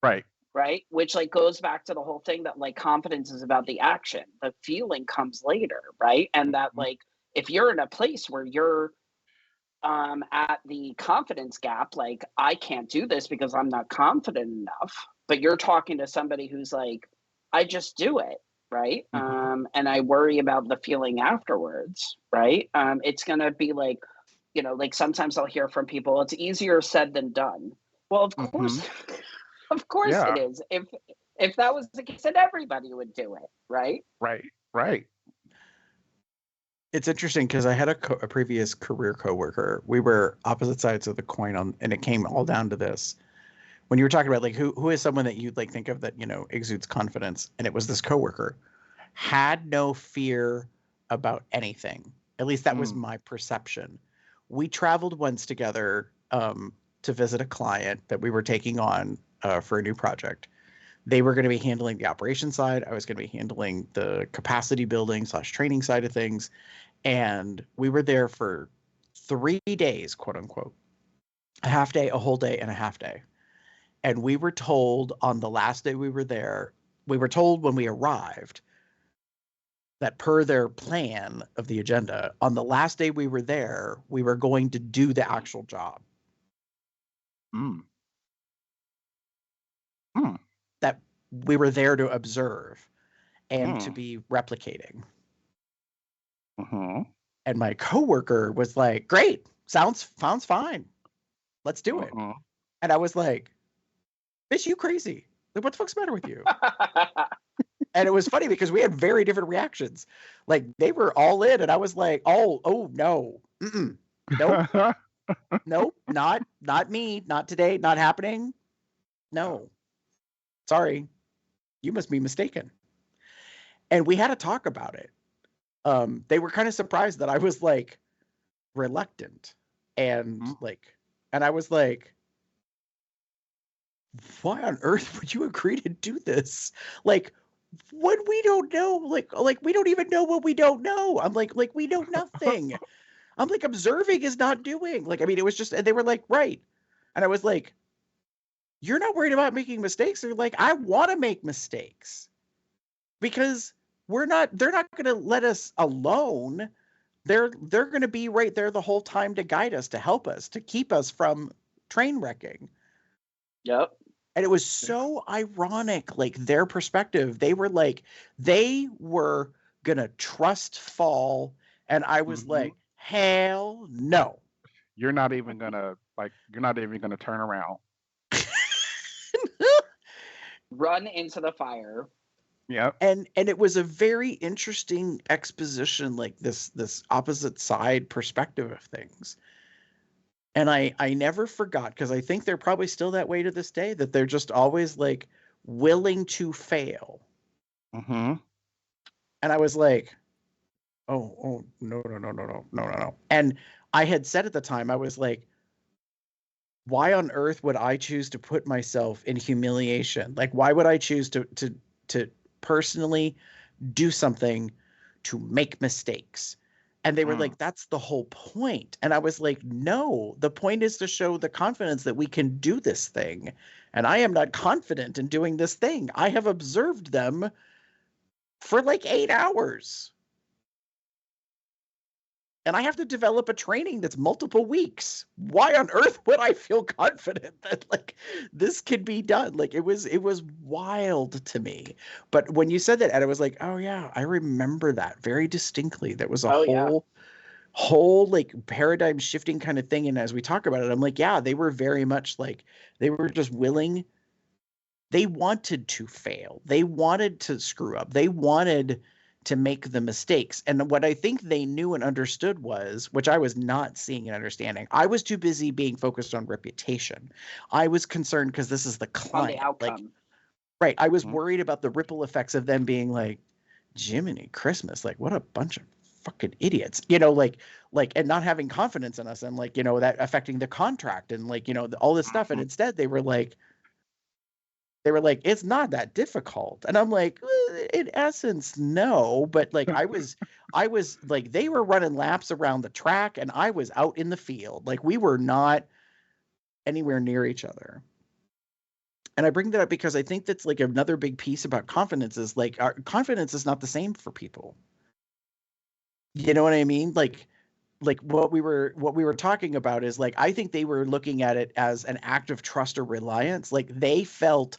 Speaker 3: Right.
Speaker 7: Right. Which like goes back to the whole thing that like confidence is about the action. The feeling comes later, right? And that like if you're in a place where you're at the confidence gap, like I can't do this because I'm not confident enough, but you're talking to somebody who's like, I just do it, right? And I worry about the feeling afterwards, right? It's gonna be like, you know, like sometimes I'll hear from people, it's easier said than done. Well, of course, of course it is. If that was the case, then everybody would do it, right?
Speaker 3: Right.
Speaker 5: It's interesting because I had a previous career coworker. We were opposite sides of the coin and it came all down to this. When you were talking about like who is someone that you'd like think of that, you know, exudes confidence, and it was this coworker, had no fear about anything. At least that was my perception. We traveled once together to visit a client that we were taking on for a new project. They were going to be handling the operations side. I was going to be handling the capacity building / training side of things. And we were there for 3 days, quote unquote, a half day, a whole day, and a half day. And we were told on the last day we were there, we were told when we arrived that per their plan of the agenda, on the last day we were there, we were going to do the actual job. That we were there to observe and to be replicating. And my coworker was like, great, sounds fine. Let's do it. And I was like, bitch, you crazy. Like, what the fuck's the matter with you? And it was funny because we had very different reactions. Like they were all in and I was like, oh no. Nope. Nope. Not me. Not today. Not happening. No. Sorry. You must be mistaken. And we had to talk about it. they were kind of surprised that I was like reluctant and
Speaker 3: Mhm.
Speaker 5: and I was like, why on earth would you agree to do this? Like, what we don't know, like we don't even know what we don't know. I'm like we know nothing. I'm like, observing is not doing. Like, I mean, it was just, and they were like, right. And I was like, you're not worried about making mistakes. They're like, I want to make mistakes because they're not going to let us alone. They're going to be right there the whole time to guide us, to help us, to keep us from train wrecking.
Speaker 7: Yep.
Speaker 5: And it was so ironic, like their perspective. They were like, they were going to trust fall. And I was
Speaker 3: Mhm.
Speaker 5: like, hell no.
Speaker 3: You're not even gonna turn around.
Speaker 7: Run into the fire.
Speaker 3: Yep.
Speaker 5: And it was a very interesting exposition, like this opposite side perspective of things. And I never forgot, because I think they're probably still that way to this day, that they're just always like willing to fail.
Speaker 3: Mm-hmm.
Speaker 5: And I was like, oh no. And I had said at the time, I was like, why on earth would I choose to put myself in humiliation? Like, why would I choose to personally do something to make mistakes? And they were like, that's the whole point. And I was like, no, the point is to show the confidence that we can do this thing. And I am not confident in doing this thing. I have observed them for like 8 hours. And I have to develop a training that's multiple weeks. Why on earth would I feel confident that like this could be done? Like it was wild to me. But when you said that, Ed, I was like, oh yeah, I remember that very distinctly. There was a
Speaker 7: Oh, yeah.
Speaker 5: whole like paradigm shifting kind of thing. And as we talk about it, I'm like, yeah, they were very much like, they were just willing. They wanted to fail. They wanted to screw up. They wanted to make the mistakes. And what I think they knew and understood was, which I was not seeing and understanding, I was too busy being focused on reputation. I was concerned because this is the
Speaker 7: On the
Speaker 5: client. Like,
Speaker 7: outcome.
Speaker 5: right. I was
Speaker 3: Mhm.
Speaker 5: worried about the ripple effects of them being like, Jiminy Christmas, like what a bunch of fucking idiots, and not having confidence in us, and like, that affecting the contract and like, all this stuff. And
Speaker 3: Mhm.
Speaker 5: instead they were like, it's not that difficult. And I'm like, in essence, no. But like, I was like, they were running laps around the track and I was out in the field. Like, we were not anywhere near each other. And I bring that up because I think that's like another big piece about confidence is like, our confidence is not the same for people. You know what I mean? Like what we were talking about is like, I think they were looking at it as an act of trust or reliance. Like they felt,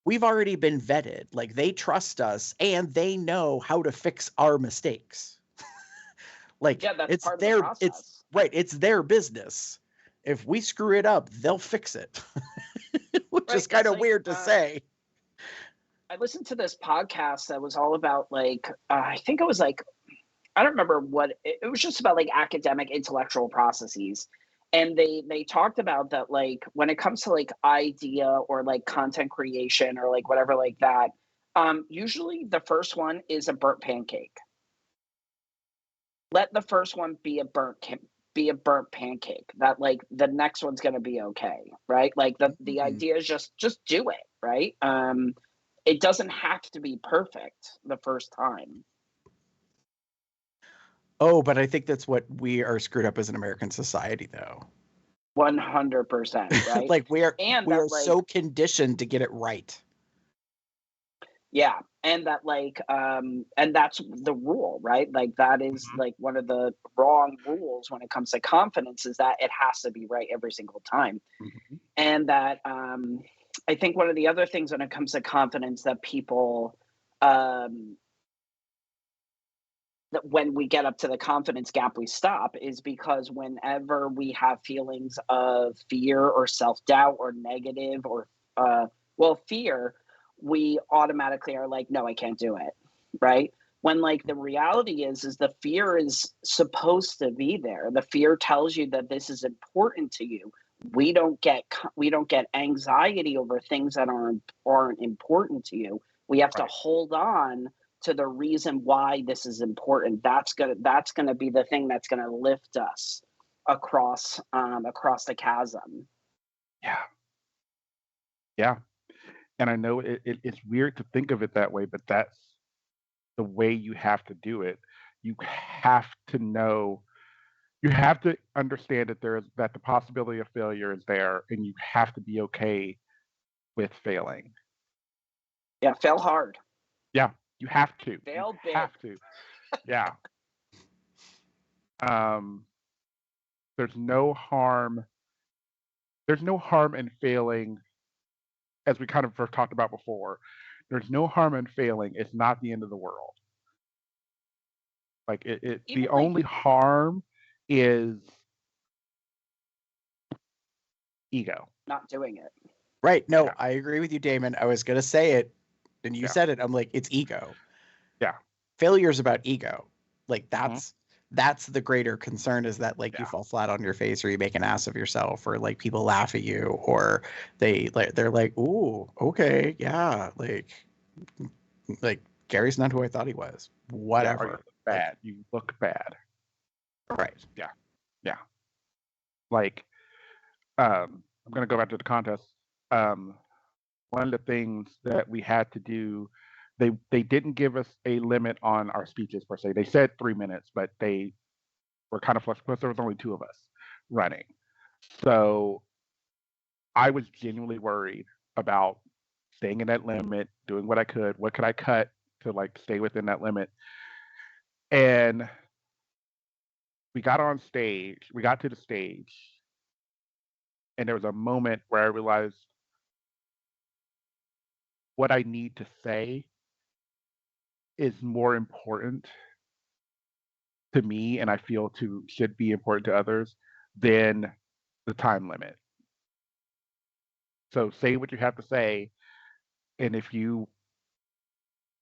Speaker 5: we've already been vetted. Like they trust us and they know how to fix our mistakes. Like
Speaker 7: Yeah, that's part of the
Speaker 5: it's
Speaker 7: process.
Speaker 5: right. It's their business. If we screw it up, they'll fix it, which
Speaker 7: Right.
Speaker 5: is kind
Speaker 7: It's
Speaker 5: of
Speaker 7: like,
Speaker 5: weird to say.
Speaker 7: I listened to this podcast that was all about like, I think it was like, I don't remember what it was, just about like academic intellectual processes. And they talked about that, like when it comes to like idea or like content creation or like whatever like that, usually the first one is a burnt pancake. Let the first one be be a burnt pancake. That like the next one's gonna be okay, right? Like the
Speaker 5: Mhm.
Speaker 7: idea is just do it, right? It doesn't have to be perfect the first time.
Speaker 5: Oh, but I think that's what we are screwed up as an American society, though.
Speaker 7: 100%, right?
Speaker 5: Like
Speaker 7: And
Speaker 5: we
Speaker 7: that
Speaker 5: are
Speaker 7: like,
Speaker 5: so conditioned to get it right.
Speaker 7: yeah, and that like, and that's the rule, right? Like that is
Speaker 3: Mhm.
Speaker 7: like one of the wrong rules when it comes to confidence, is that it has to be right every single time.
Speaker 3: Mhm.
Speaker 7: And that, I think one of the other things when it comes to confidence that people, um, that when we get up to the confidence gap, we stop, is because whenever we have feelings of fear or self doubt or negative or, fear, we automatically are like, no, I can't do it. Right. When like the reality is the fear is supposed to be there. The fear tells you that this is important to you. We don't get anxiety over things that aren't important to you. We have to
Speaker 3: Right.
Speaker 7: hold on to the reason why this is important. That's gonna be the thing that's gonna lift us across the chasm.
Speaker 3: Yeah. And I know it's weird to think of it that way, but that's the way you have to do it. You have to know, you have to understand that the possibility of failure is there, and you have to be okay with failing.
Speaker 7: Yeah, fail hard.
Speaker 3: Yeah, you have to.
Speaker 7: Fail
Speaker 3: You
Speaker 7: big.
Speaker 3: have to. Yeah. There's no harm. There's no harm in failing, as we kind of first talked about before. There's no harm in failing. It's not the end of the world. Like the
Speaker 7: Even
Speaker 3: only harm is ego.
Speaker 7: not doing it.
Speaker 5: Right. No,
Speaker 3: Yeah.
Speaker 5: I agree with you, Damon. I was going to say it, and you
Speaker 3: Yeah.
Speaker 5: said it. I'm like, it's ego.
Speaker 3: Yeah.
Speaker 5: Failure is about ego. Like
Speaker 3: Mhm.
Speaker 5: that's the greater concern, is that like you
Speaker 3: Yeah.
Speaker 5: fall flat on your face, or you make an ass of yourself, or like people laugh at you, or they're like, ooh, okay, yeah, like Gary's not who I thought he was.
Speaker 3: Yeah, or you
Speaker 5: Whatever.
Speaker 3: look bad. You look bad.
Speaker 5: Right.
Speaker 3: Yeah. Like, I'm gonna go back to the contest. One of the things that we had to do, they didn't give us a limit on our speeches per se. They said 3 minutes, but they were kind of flexible because there was only two of us running. So I was genuinely worried about staying in that limit, doing what I could. What could I cut to like stay within that limit? And we got on stage. We got to the stage, and there was a moment where I realized what I need to say is more important to me, and I feel should be important to others, than the time limit. So say what you have to say, and if you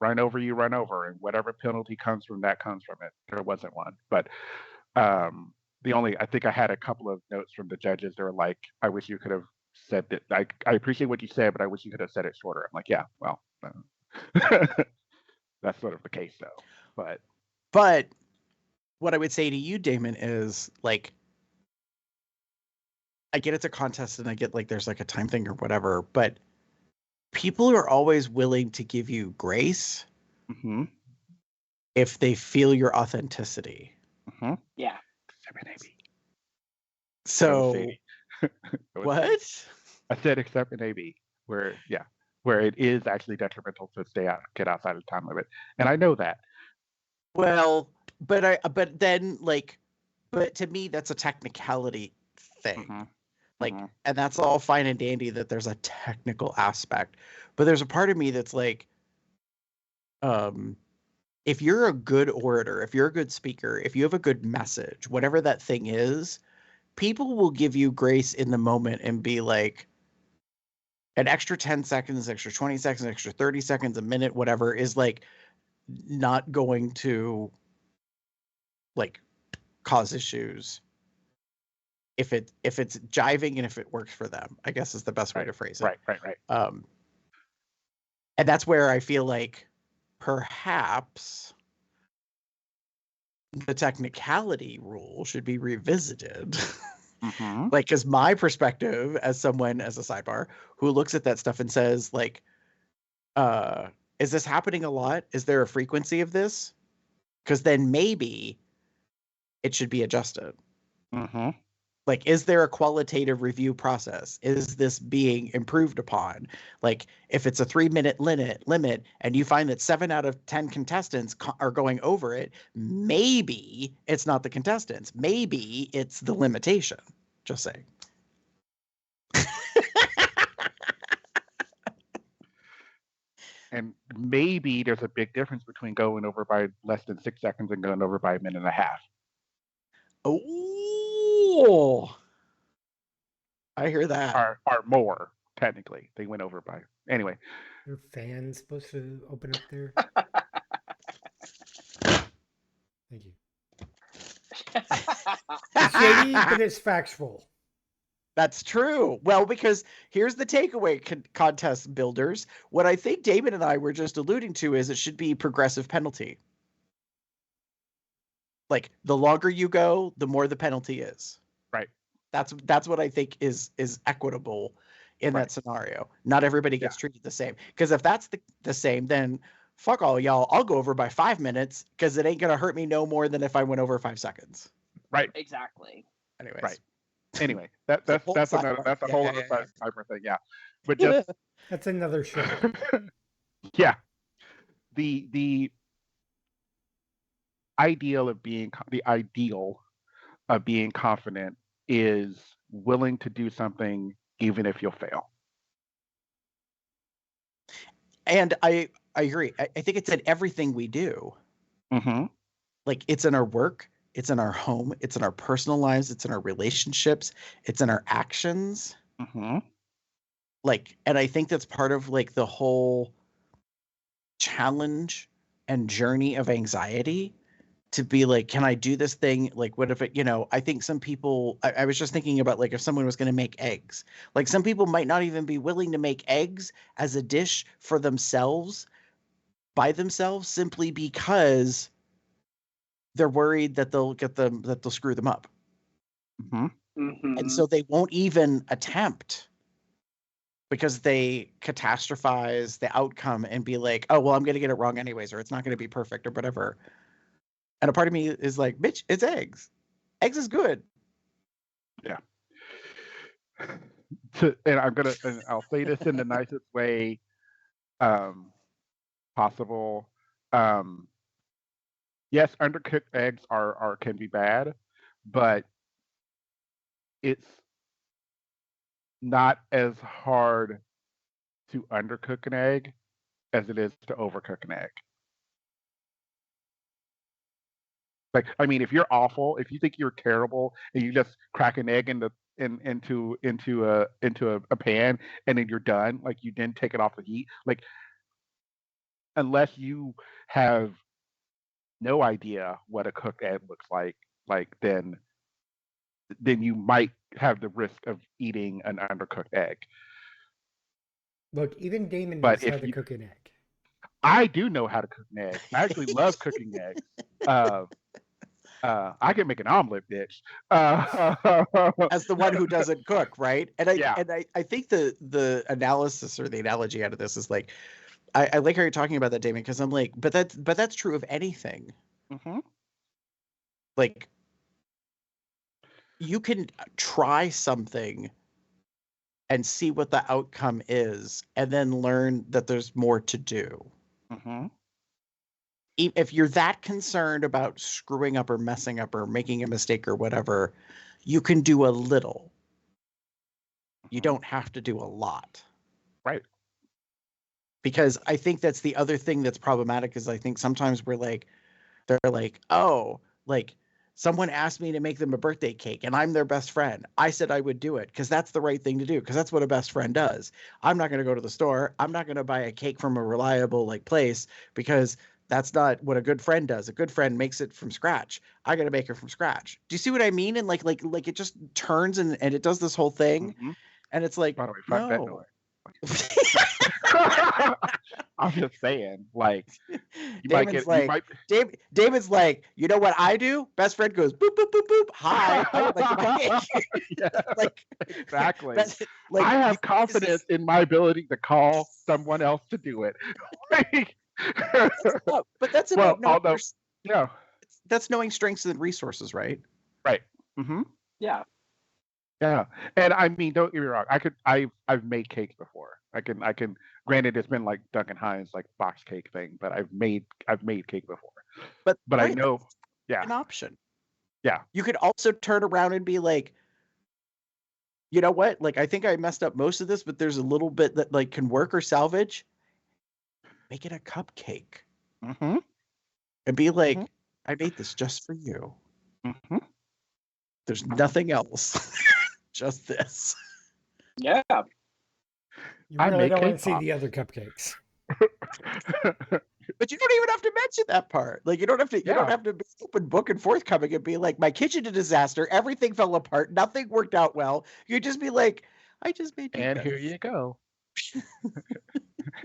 Speaker 3: run over, you run over, and whatever penalty comes from that comes from it. There wasn't one, but I think I had a couple of notes from the judges. They were like, "I wish you could have said that. I appreciate what you said, but I wish you could have said it shorter." I'm like, "Yeah, well, that's sort of the case, though."
Speaker 5: But what I would say to you, Damon, is like, I get it's a contest, and I get like there's like a time thing or whatever, but people are always willing to give you grace
Speaker 3: Mm-hmm.
Speaker 5: if they feel your authenticity.
Speaker 3: Mm-hmm.
Speaker 7: Yeah.
Speaker 3: Except in AB.
Speaker 5: So what?
Speaker 3: I said except in AB, where it is actually detrimental to get outside of the time limit, and I know that.
Speaker 5: Well, but then like, but to me that's a technicality thing.
Speaker 3: Mm-hmm.
Speaker 5: Like,
Speaker 3: Mm-hmm.
Speaker 5: and that's all fine and dandy that there's a technical aspect, but there's a part of me that's like, if you're a good orator, if you're a good speaker, if you have a good message, whatever that thing is, people will give you grace in the moment and be like, an extra 10 seconds, extra 20 seconds, extra 30 seconds, a minute, whatever, is like not going to like cause issues if it's jiving and if it works for them, I guess is the best way to phrase it.
Speaker 3: Right.
Speaker 5: And that's where I feel like perhaps the technicality rule should be revisited.
Speaker 3: Mm-hmm.
Speaker 5: Like, because my perspective as someone, as a sidebar, who looks at that stuff and says, like, is this happening a lot? Is there a frequency of this? Because then maybe it should be adjusted.
Speaker 3: Mm-hmm.
Speaker 5: Like, is there a qualitative review process? Is this being improved upon? Like, if it's a 3-minute limit and you find that 7 out of 10 contestants are going over it, maybe it's not the contestants. Maybe it's the limitation. Just saying.
Speaker 3: And maybe there's a big difference between going over by less than 6 seconds and going over by a minute and a half.
Speaker 5: Oh, I hear that.
Speaker 3: Or more, technically. They went over by. Anyway.
Speaker 1: Are fans supposed to open up there? Thank you. It's shady, but it's factual.
Speaker 5: That's true. Well, because here's the takeaway, contest builders. What I think Damon and I were just alluding to is it should be progressive penalty. Like the longer you go, the more the penalty is.
Speaker 3: Right.
Speaker 5: That's what I think is equitable in that scenario. Not everybody gets treated the same. Because if that's the same, then fuck all y'all. I'll go over by 5 minutes because it ain't gonna hurt me no more than if I went over 5 seconds.
Speaker 3: Right.
Speaker 7: Exactly.
Speaker 5: Anyways.
Speaker 3: Right. Anyway, that's a whole other cyber thing. Yeah. But just
Speaker 1: That's another show.
Speaker 3: yeah. The ideal of being confident is willing to do something even if you'll fail.
Speaker 5: And I agree. I think it's in everything we do.
Speaker 3: Mm-hmm.
Speaker 5: Like it's in our work, it's in our home, it's in our personal lives, it's in our relationships, it's in our actions.
Speaker 3: Mm-hmm.
Speaker 5: Like, and I think that's part of like the whole challenge and journey of anxiety to be like, can I do this thing? Like, what if it, I think some people, I was just thinking about like if someone was going to make eggs, like some people might not even be willing to make eggs as a dish for themselves by themselves simply because they're worried that they'll screw them up.
Speaker 3: Mm-hmm.
Speaker 7: Mm-hmm.
Speaker 5: And so they won't even attempt because they catastrophize the outcome and be like, oh, well, I'm going to get it wrong anyways, or it's not going to be perfect or whatever. And a part of me is like, bitch, it's eggs. Eggs is good.
Speaker 3: Yeah. And I'll say this in the nicest way possible. Yes, undercooked eggs can be bad, but it's not as hard to undercook an egg as it is to overcook an egg. Like, I mean, if you're awful, if you think you're terrible, and you just crack an egg into a pan, and then you're done, like you didn't take it off the heat, like unless you have no idea what a cooked egg looks like then you might have the risk of eating an undercooked egg.
Speaker 1: Look, even Damon
Speaker 3: But
Speaker 1: knows how to cook an egg.
Speaker 3: I do know how to cook an egg. I actually love cooking eggs. I can make an omelet, bitch.
Speaker 5: As the one who doesn't cook, right? And I think the analysis or the analogy out of this is like, I like how you're talking about that, Damon, because I'm like, but that's true of anything.
Speaker 3: Mm-hmm.
Speaker 5: Like, you can try something and see what the outcome is, and then learn that there's more to do.
Speaker 3: Mm-hmm.
Speaker 5: If you're that concerned about screwing up or messing up or making a mistake or whatever, you can do a little. You don't have to do a lot.
Speaker 3: Right.
Speaker 5: Because I think that's the other thing that's problematic is I think sometimes they're like, oh, like someone asked me to make them a birthday cake and I'm their best friend. I said I would do it because that's the right thing to do because that's what a best friend does. I'm not going to go to the store. I'm not going to buy a cake from a reliable place because that's not what a good friend does. A good friend makes it from scratch. I got to make it from scratch. Do you see what I mean? And like it just turns and it does this whole thing.
Speaker 3: Mm-hmm.
Speaker 5: And it's like,
Speaker 3: by the way,
Speaker 5: no.
Speaker 3: I'm just saying, like,
Speaker 5: David's like, you know what I do? Best friend goes, boop, boop, boop, boop. Hi. I would like to buy cake.
Speaker 3: Yeah,
Speaker 5: like,
Speaker 3: exactly.
Speaker 5: Like,
Speaker 3: I have confidence in my ability to call someone else to do it.
Speaker 5: But that's about that's knowing strengths and resources, right?
Speaker 3: Right. Mm-hmm.
Speaker 7: Yeah.
Speaker 3: Yeah, and I mean, don't get me wrong. I've made cakes before. I can. Granted, it's been like Duncan Hines like box cake thing, but I've made cake before. But right, I know,
Speaker 5: an option.
Speaker 3: Yeah,
Speaker 5: you could also turn around and be like, you know what? Like, I think I messed up most of this, but there's a little bit that like can work or salvage. Make it a cupcake.
Speaker 3: Mm-hmm.
Speaker 5: And be like, I made this just for you.
Speaker 3: Mm-hmm.
Speaker 5: There's nothing else. Just this.
Speaker 7: Yeah.
Speaker 1: You really don't want to see the other cupcakes.
Speaker 5: But you don't even have to mention that part. Like you don't have to. You
Speaker 3: Yeah.
Speaker 5: don't have to be open book and forthcoming and be like, "My kitchen a disaster. Everything fell apart. Nothing worked out well." You just be like, "I just made you."
Speaker 3: And here you go.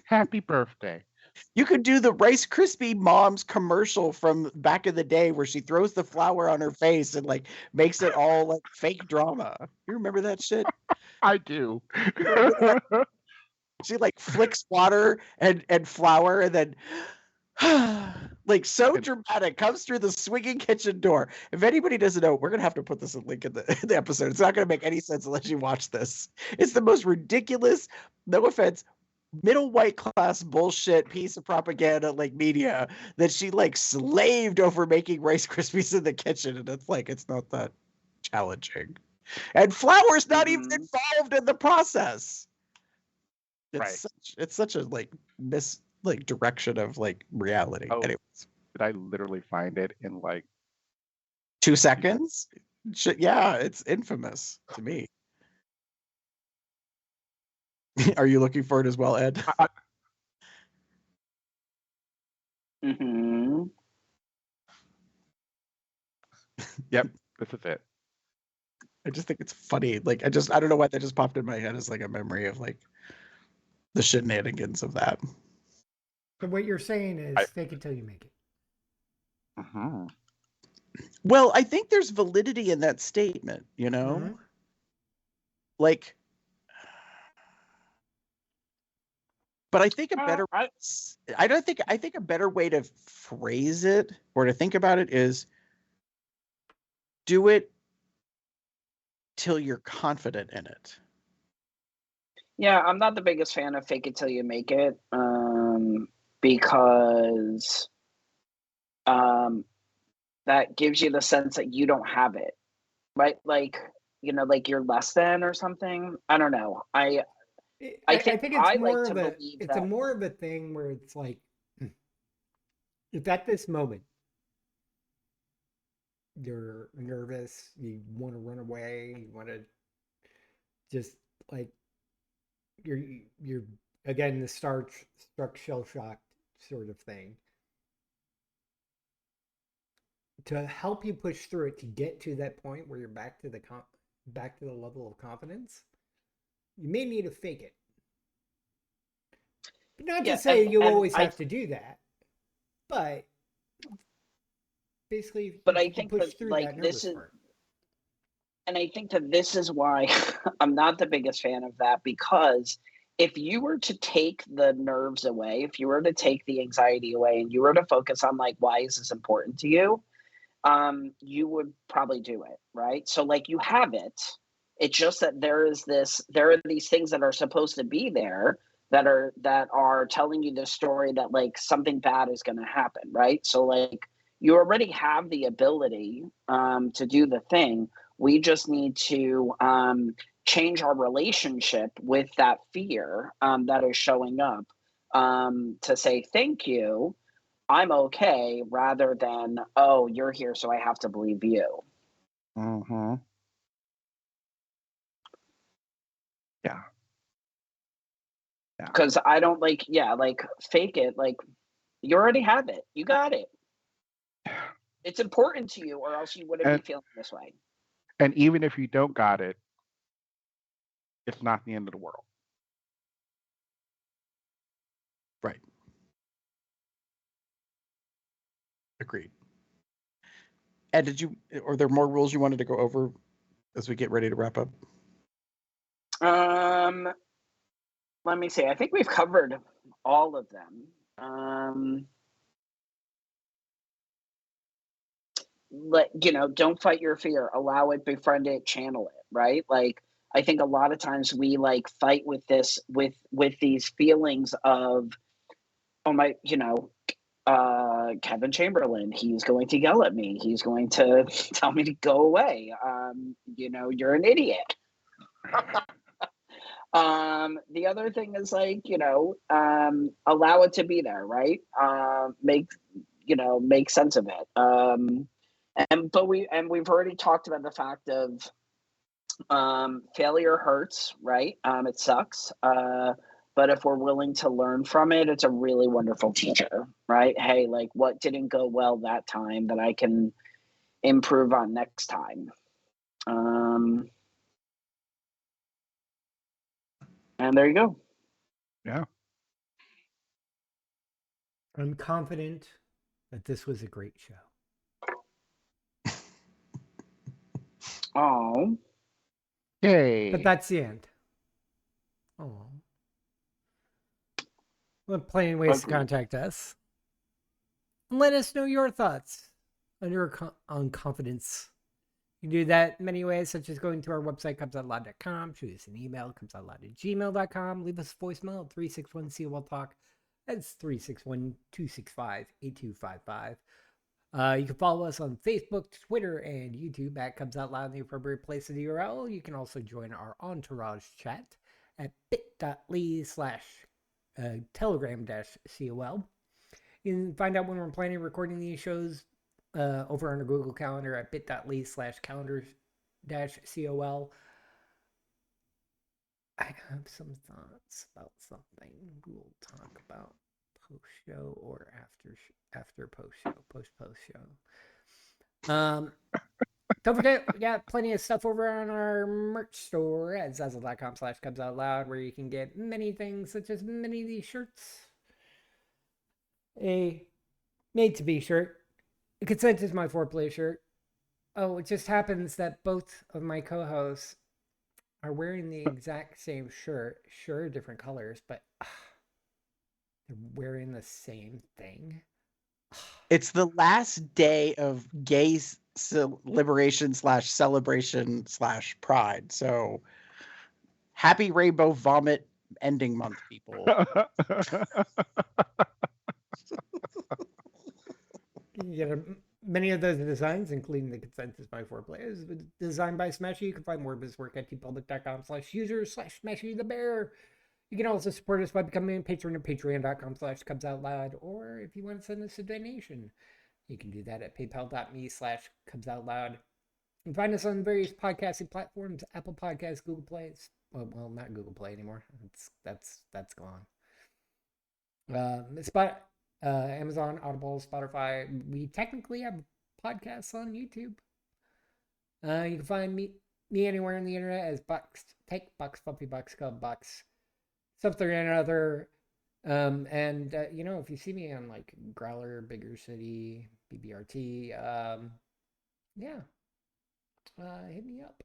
Speaker 3: Happy birthday.
Speaker 5: You could do the Rice Krispie mom's commercial from back in the day where she throws the flour on her face and like makes it all like fake drama. You remember that shit?
Speaker 3: I do.
Speaker 5: You remember that? She like flicks water and flour and then like so
Speaker 3: And-
Speaker 5: dramatic comes through the swinging kitchen door. If anybody doesn't know, we're gonna have to put this link in the episode. It's not gonna make any sense unless you watch this. It's the most ridiculous, no offense, middle white class bullshit piece of propaganda like media that she like slaved over making Rice Krispies in the kitchen, and it's like it's not that challenging. And flour's not even involved in the process.
Speaker 3: Right.
Speaker 5: It's such a like direction of like reality.
Speaker 3: Oh.
Speaker 5: Anyways,
Speaker 3: Did I literally find it in like
Speaker 5: 2 seconds? Yeah, it's infamous to me. Are you looking for it as well, Ed?
Speaker 7: Mm-hmm.
Speaker 3: Yep, this is it.
Speaker 5: I just think it's funny. Like I don't know why that just popped in my head as like a memory of like the shenanigans of that.
Speaker 1: So what you're saying is fake it till you make it.
Speaker 3: Mm-hmm.
Speaker 5: Well, I think there's validity in that statement, you know?
Speaker 1: Mhm.
Speaker 5: Like but I think a better
Speaker 7: I
Speaker 5: think a better way to phrase it or to think about it is do it till you're confident in it.
Speaker 7: Yeah, I'm not the biggest fan of fake it till you make it, because that gives you the sense that you don't have it, right? Like, like you're less than or something. I don't know. I think
Speaker 1: it's
Speaker 7: I
Speaker 1: more
Speaker 7: like to
Speaker 1: of a
Speaker 7: believe
Speaker 1: it's
Speaker 7: that.
Speaker 1: a more of a thing where it's like if at this moment you're nervous, you want to run away, you want to just like you're again the struck shell shocked sort of thing. To help you push through it to get to that point where you're back to the level of confidence, you may need to fake it. But not
Speaker 7: Yeah,
Speaker 1: to say you
Speaker 7: and
Speaker 1: always have to do that, but basically
Speaker 7: but
Speaker 1: you
Speaker 7: I
Speaker 1: can
Speaker 7: think
Speaker 1: push
Speaker 7: that
Speaker 1: through
Speaker 7: like
Speaker 1: that
Speaker 7: this
Speaker 1: nervous
Speaker 7: is,
Speaker 1: part.
Speaker 7: and I think that this is why I'm not the biggest fan of that, because if you were to take the nerves away, if you were to take the anxiety away, and you were to focus on like why is this important to you, you would probably do it, right? So like you have it. It's just that there are these things that are supposed to be there that are telling you the story that like something bad is going to happen, right? So like you already have the ability to do the thing. We just need to change our relationship with that fear that is showing up, to say thank you, I'm okay, rather than, oh, you're here, so I have to believe you.
Speaker 3: Mm-hmm. Yeah.
Speaker 7: Because I don't like fake it. Like, you already have it. You got it. It's important to you, or else you wouldn't be
Speaker 3: And
Speaker 7: feeling this way.
Speaker 3: and even if you don't got it, it's not the end of the world.
Speaker 5: Right. Agreed. And are there more rules you wanted to go over as we get ready to wrap up?
Speaker 7: Let me see. I think we've covered all of them. Don't fight your fear. Allow it, befriend it, channel it. Right? Like, I think a lot of times we like fight with this with these feelings of, oh my, Kevin Chamberlain, he's going to yell at me. He's going to tell me to go away. You're an idiot. The other thing is like, allow it to be there, right? Make sense of it. We've already talked about the fact of failure hurts, right? It sucks. but if we're willing to learn from it, it's a really wonderful teacher, right? Hey, like what didn't go well that time that I can improve on next time. And there you go.
Speaker 3: Yeah.
Speaker 1: I'm confident that this was a great show.
Speaker 7: Oh.
Speaker 3: Yay.
Speaker 1: But that's the end. Oh. Well, plenty of ways to contact us. And let us know your thoughts on confidence. You can do that in many ways, such as going to our website, cubsoutloud.com, shoot us an email, cubsoutloud@gmail.com, leave us a voicemail at 361-COL-TALK. That's 361-265-8255. You can follow us on Facebook, Twitter, and YouTube at Cubs Out Loud in the appropriate place of the URL. You can also join our Entourage chat at bit.ly/telegram-COL. You can find out when we're planning on recording these shows over on our Google Calendar at bit.ly/calendar-COL. I have some thoughts about something we'll talk about post-show or after post-show, post-show. Don't forget, we got plenty of stuff over on our merch store at zazzle.com/cubsoutloud, where you can get many things, such as many of these shirts. A made-to-be shirt. A Consent is my foreplay shirt. Oh, it just happens that both of my co-hosts are wearing the exact same shirt. Sure, different colors, but they're wearing the same thing.
Speaker 5: It's the last day of gay liberation /celebration /pride. So happy Rainbow Vomit ending month, people.
Speaker 1: You get many of those designs, including the Consensus by 4 players, designed by Smashy. You can find more of his work at tpublic.com/user/Smashy the Bear. You can also support us by becoming a patron at patreon.com/cubsoutloud, or if you want to send us a donation, you can do that at paypal.me/cubsoutloud. You can find us on various podcasting platforms: Apple Podcasts, Google Play. Well, not Google Play anymore. That's gone. Amazon, Audible, Spotify. We technically have podcasts on YouTube. You can find me anywhere on the internet as Bucks, Take Bucks, Puppy Bucks, Cub Bucks, something or another. If you see me on like Growler, Bigger City, BBRT, hit me up.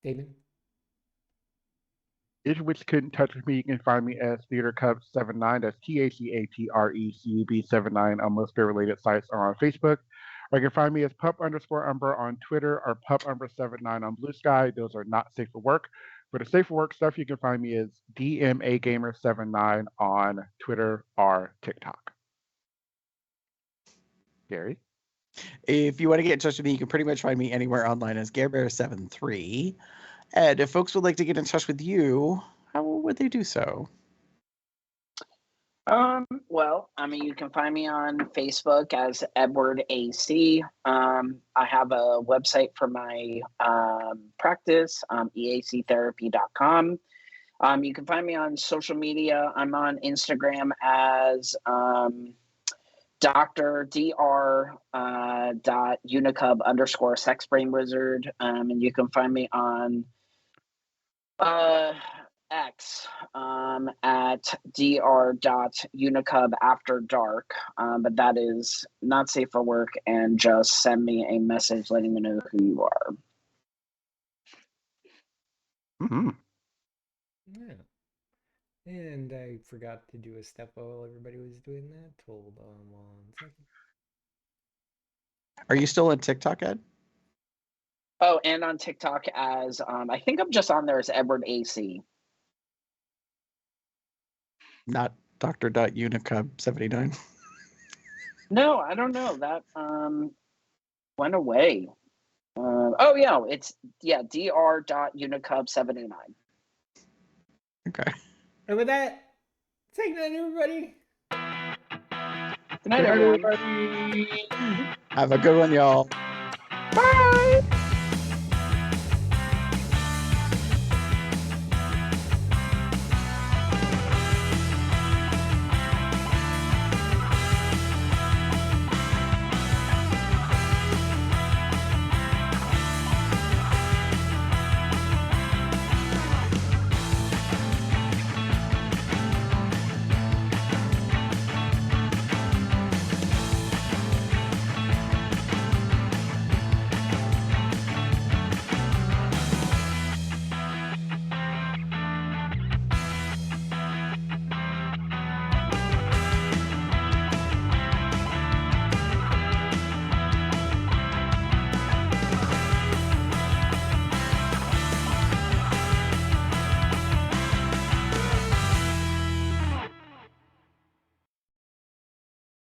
Speaker 1: Damon?
Speaker 3: If you which couldn't touch me, you can find me as Theater Cub79. That's THEATRECUB79 on most related sites or on Facebook. Or you can find me as Pup_Umber on Twitter or Pup_79 on Blue Sky. Those are not safe for work. For the safe for work stuff, you can find me as DMAGamer79 on Twitter or TikTok. Gary?
Speaker 5: If you want to get in touch with me, you can pretty much find me anywhere online as GareBear73. And if folks would like to get in touch with you, how would they do so?
Speaker 7: You can find me on Facebook as Edward AC. I have a website for my practice, eactherapy.com. You can find me on social media. I'm on Instagram as Dr. Dr. Unicub_sexbrainwizard. And you can find me on X at dr.unicub_after_dark. But that is not safe for work, and just send me a message letting me know who you are.
Speaker 3: Mm-hmm.
Speaker 1: Yeah. And I forgot to do a step while everybody was doing that. Hold on 1 second.
Speaker 5: Are you still on TikTok, Ed?
Speaker 7: Oh, and on TikTok as I think I'm just on there as Edward AC.
Speaker 5: Not Dr.Unicub79.
Speaker 7: No, I don't know. That went away. It's dr.unicub79.
Speaker 5: Okay.
Speaker 1: And with that, say good night, everybody.
Speaker 7: Good night, everyone.
Speaker 3: Everybody.
Speaker 5: Have a good one, y'all.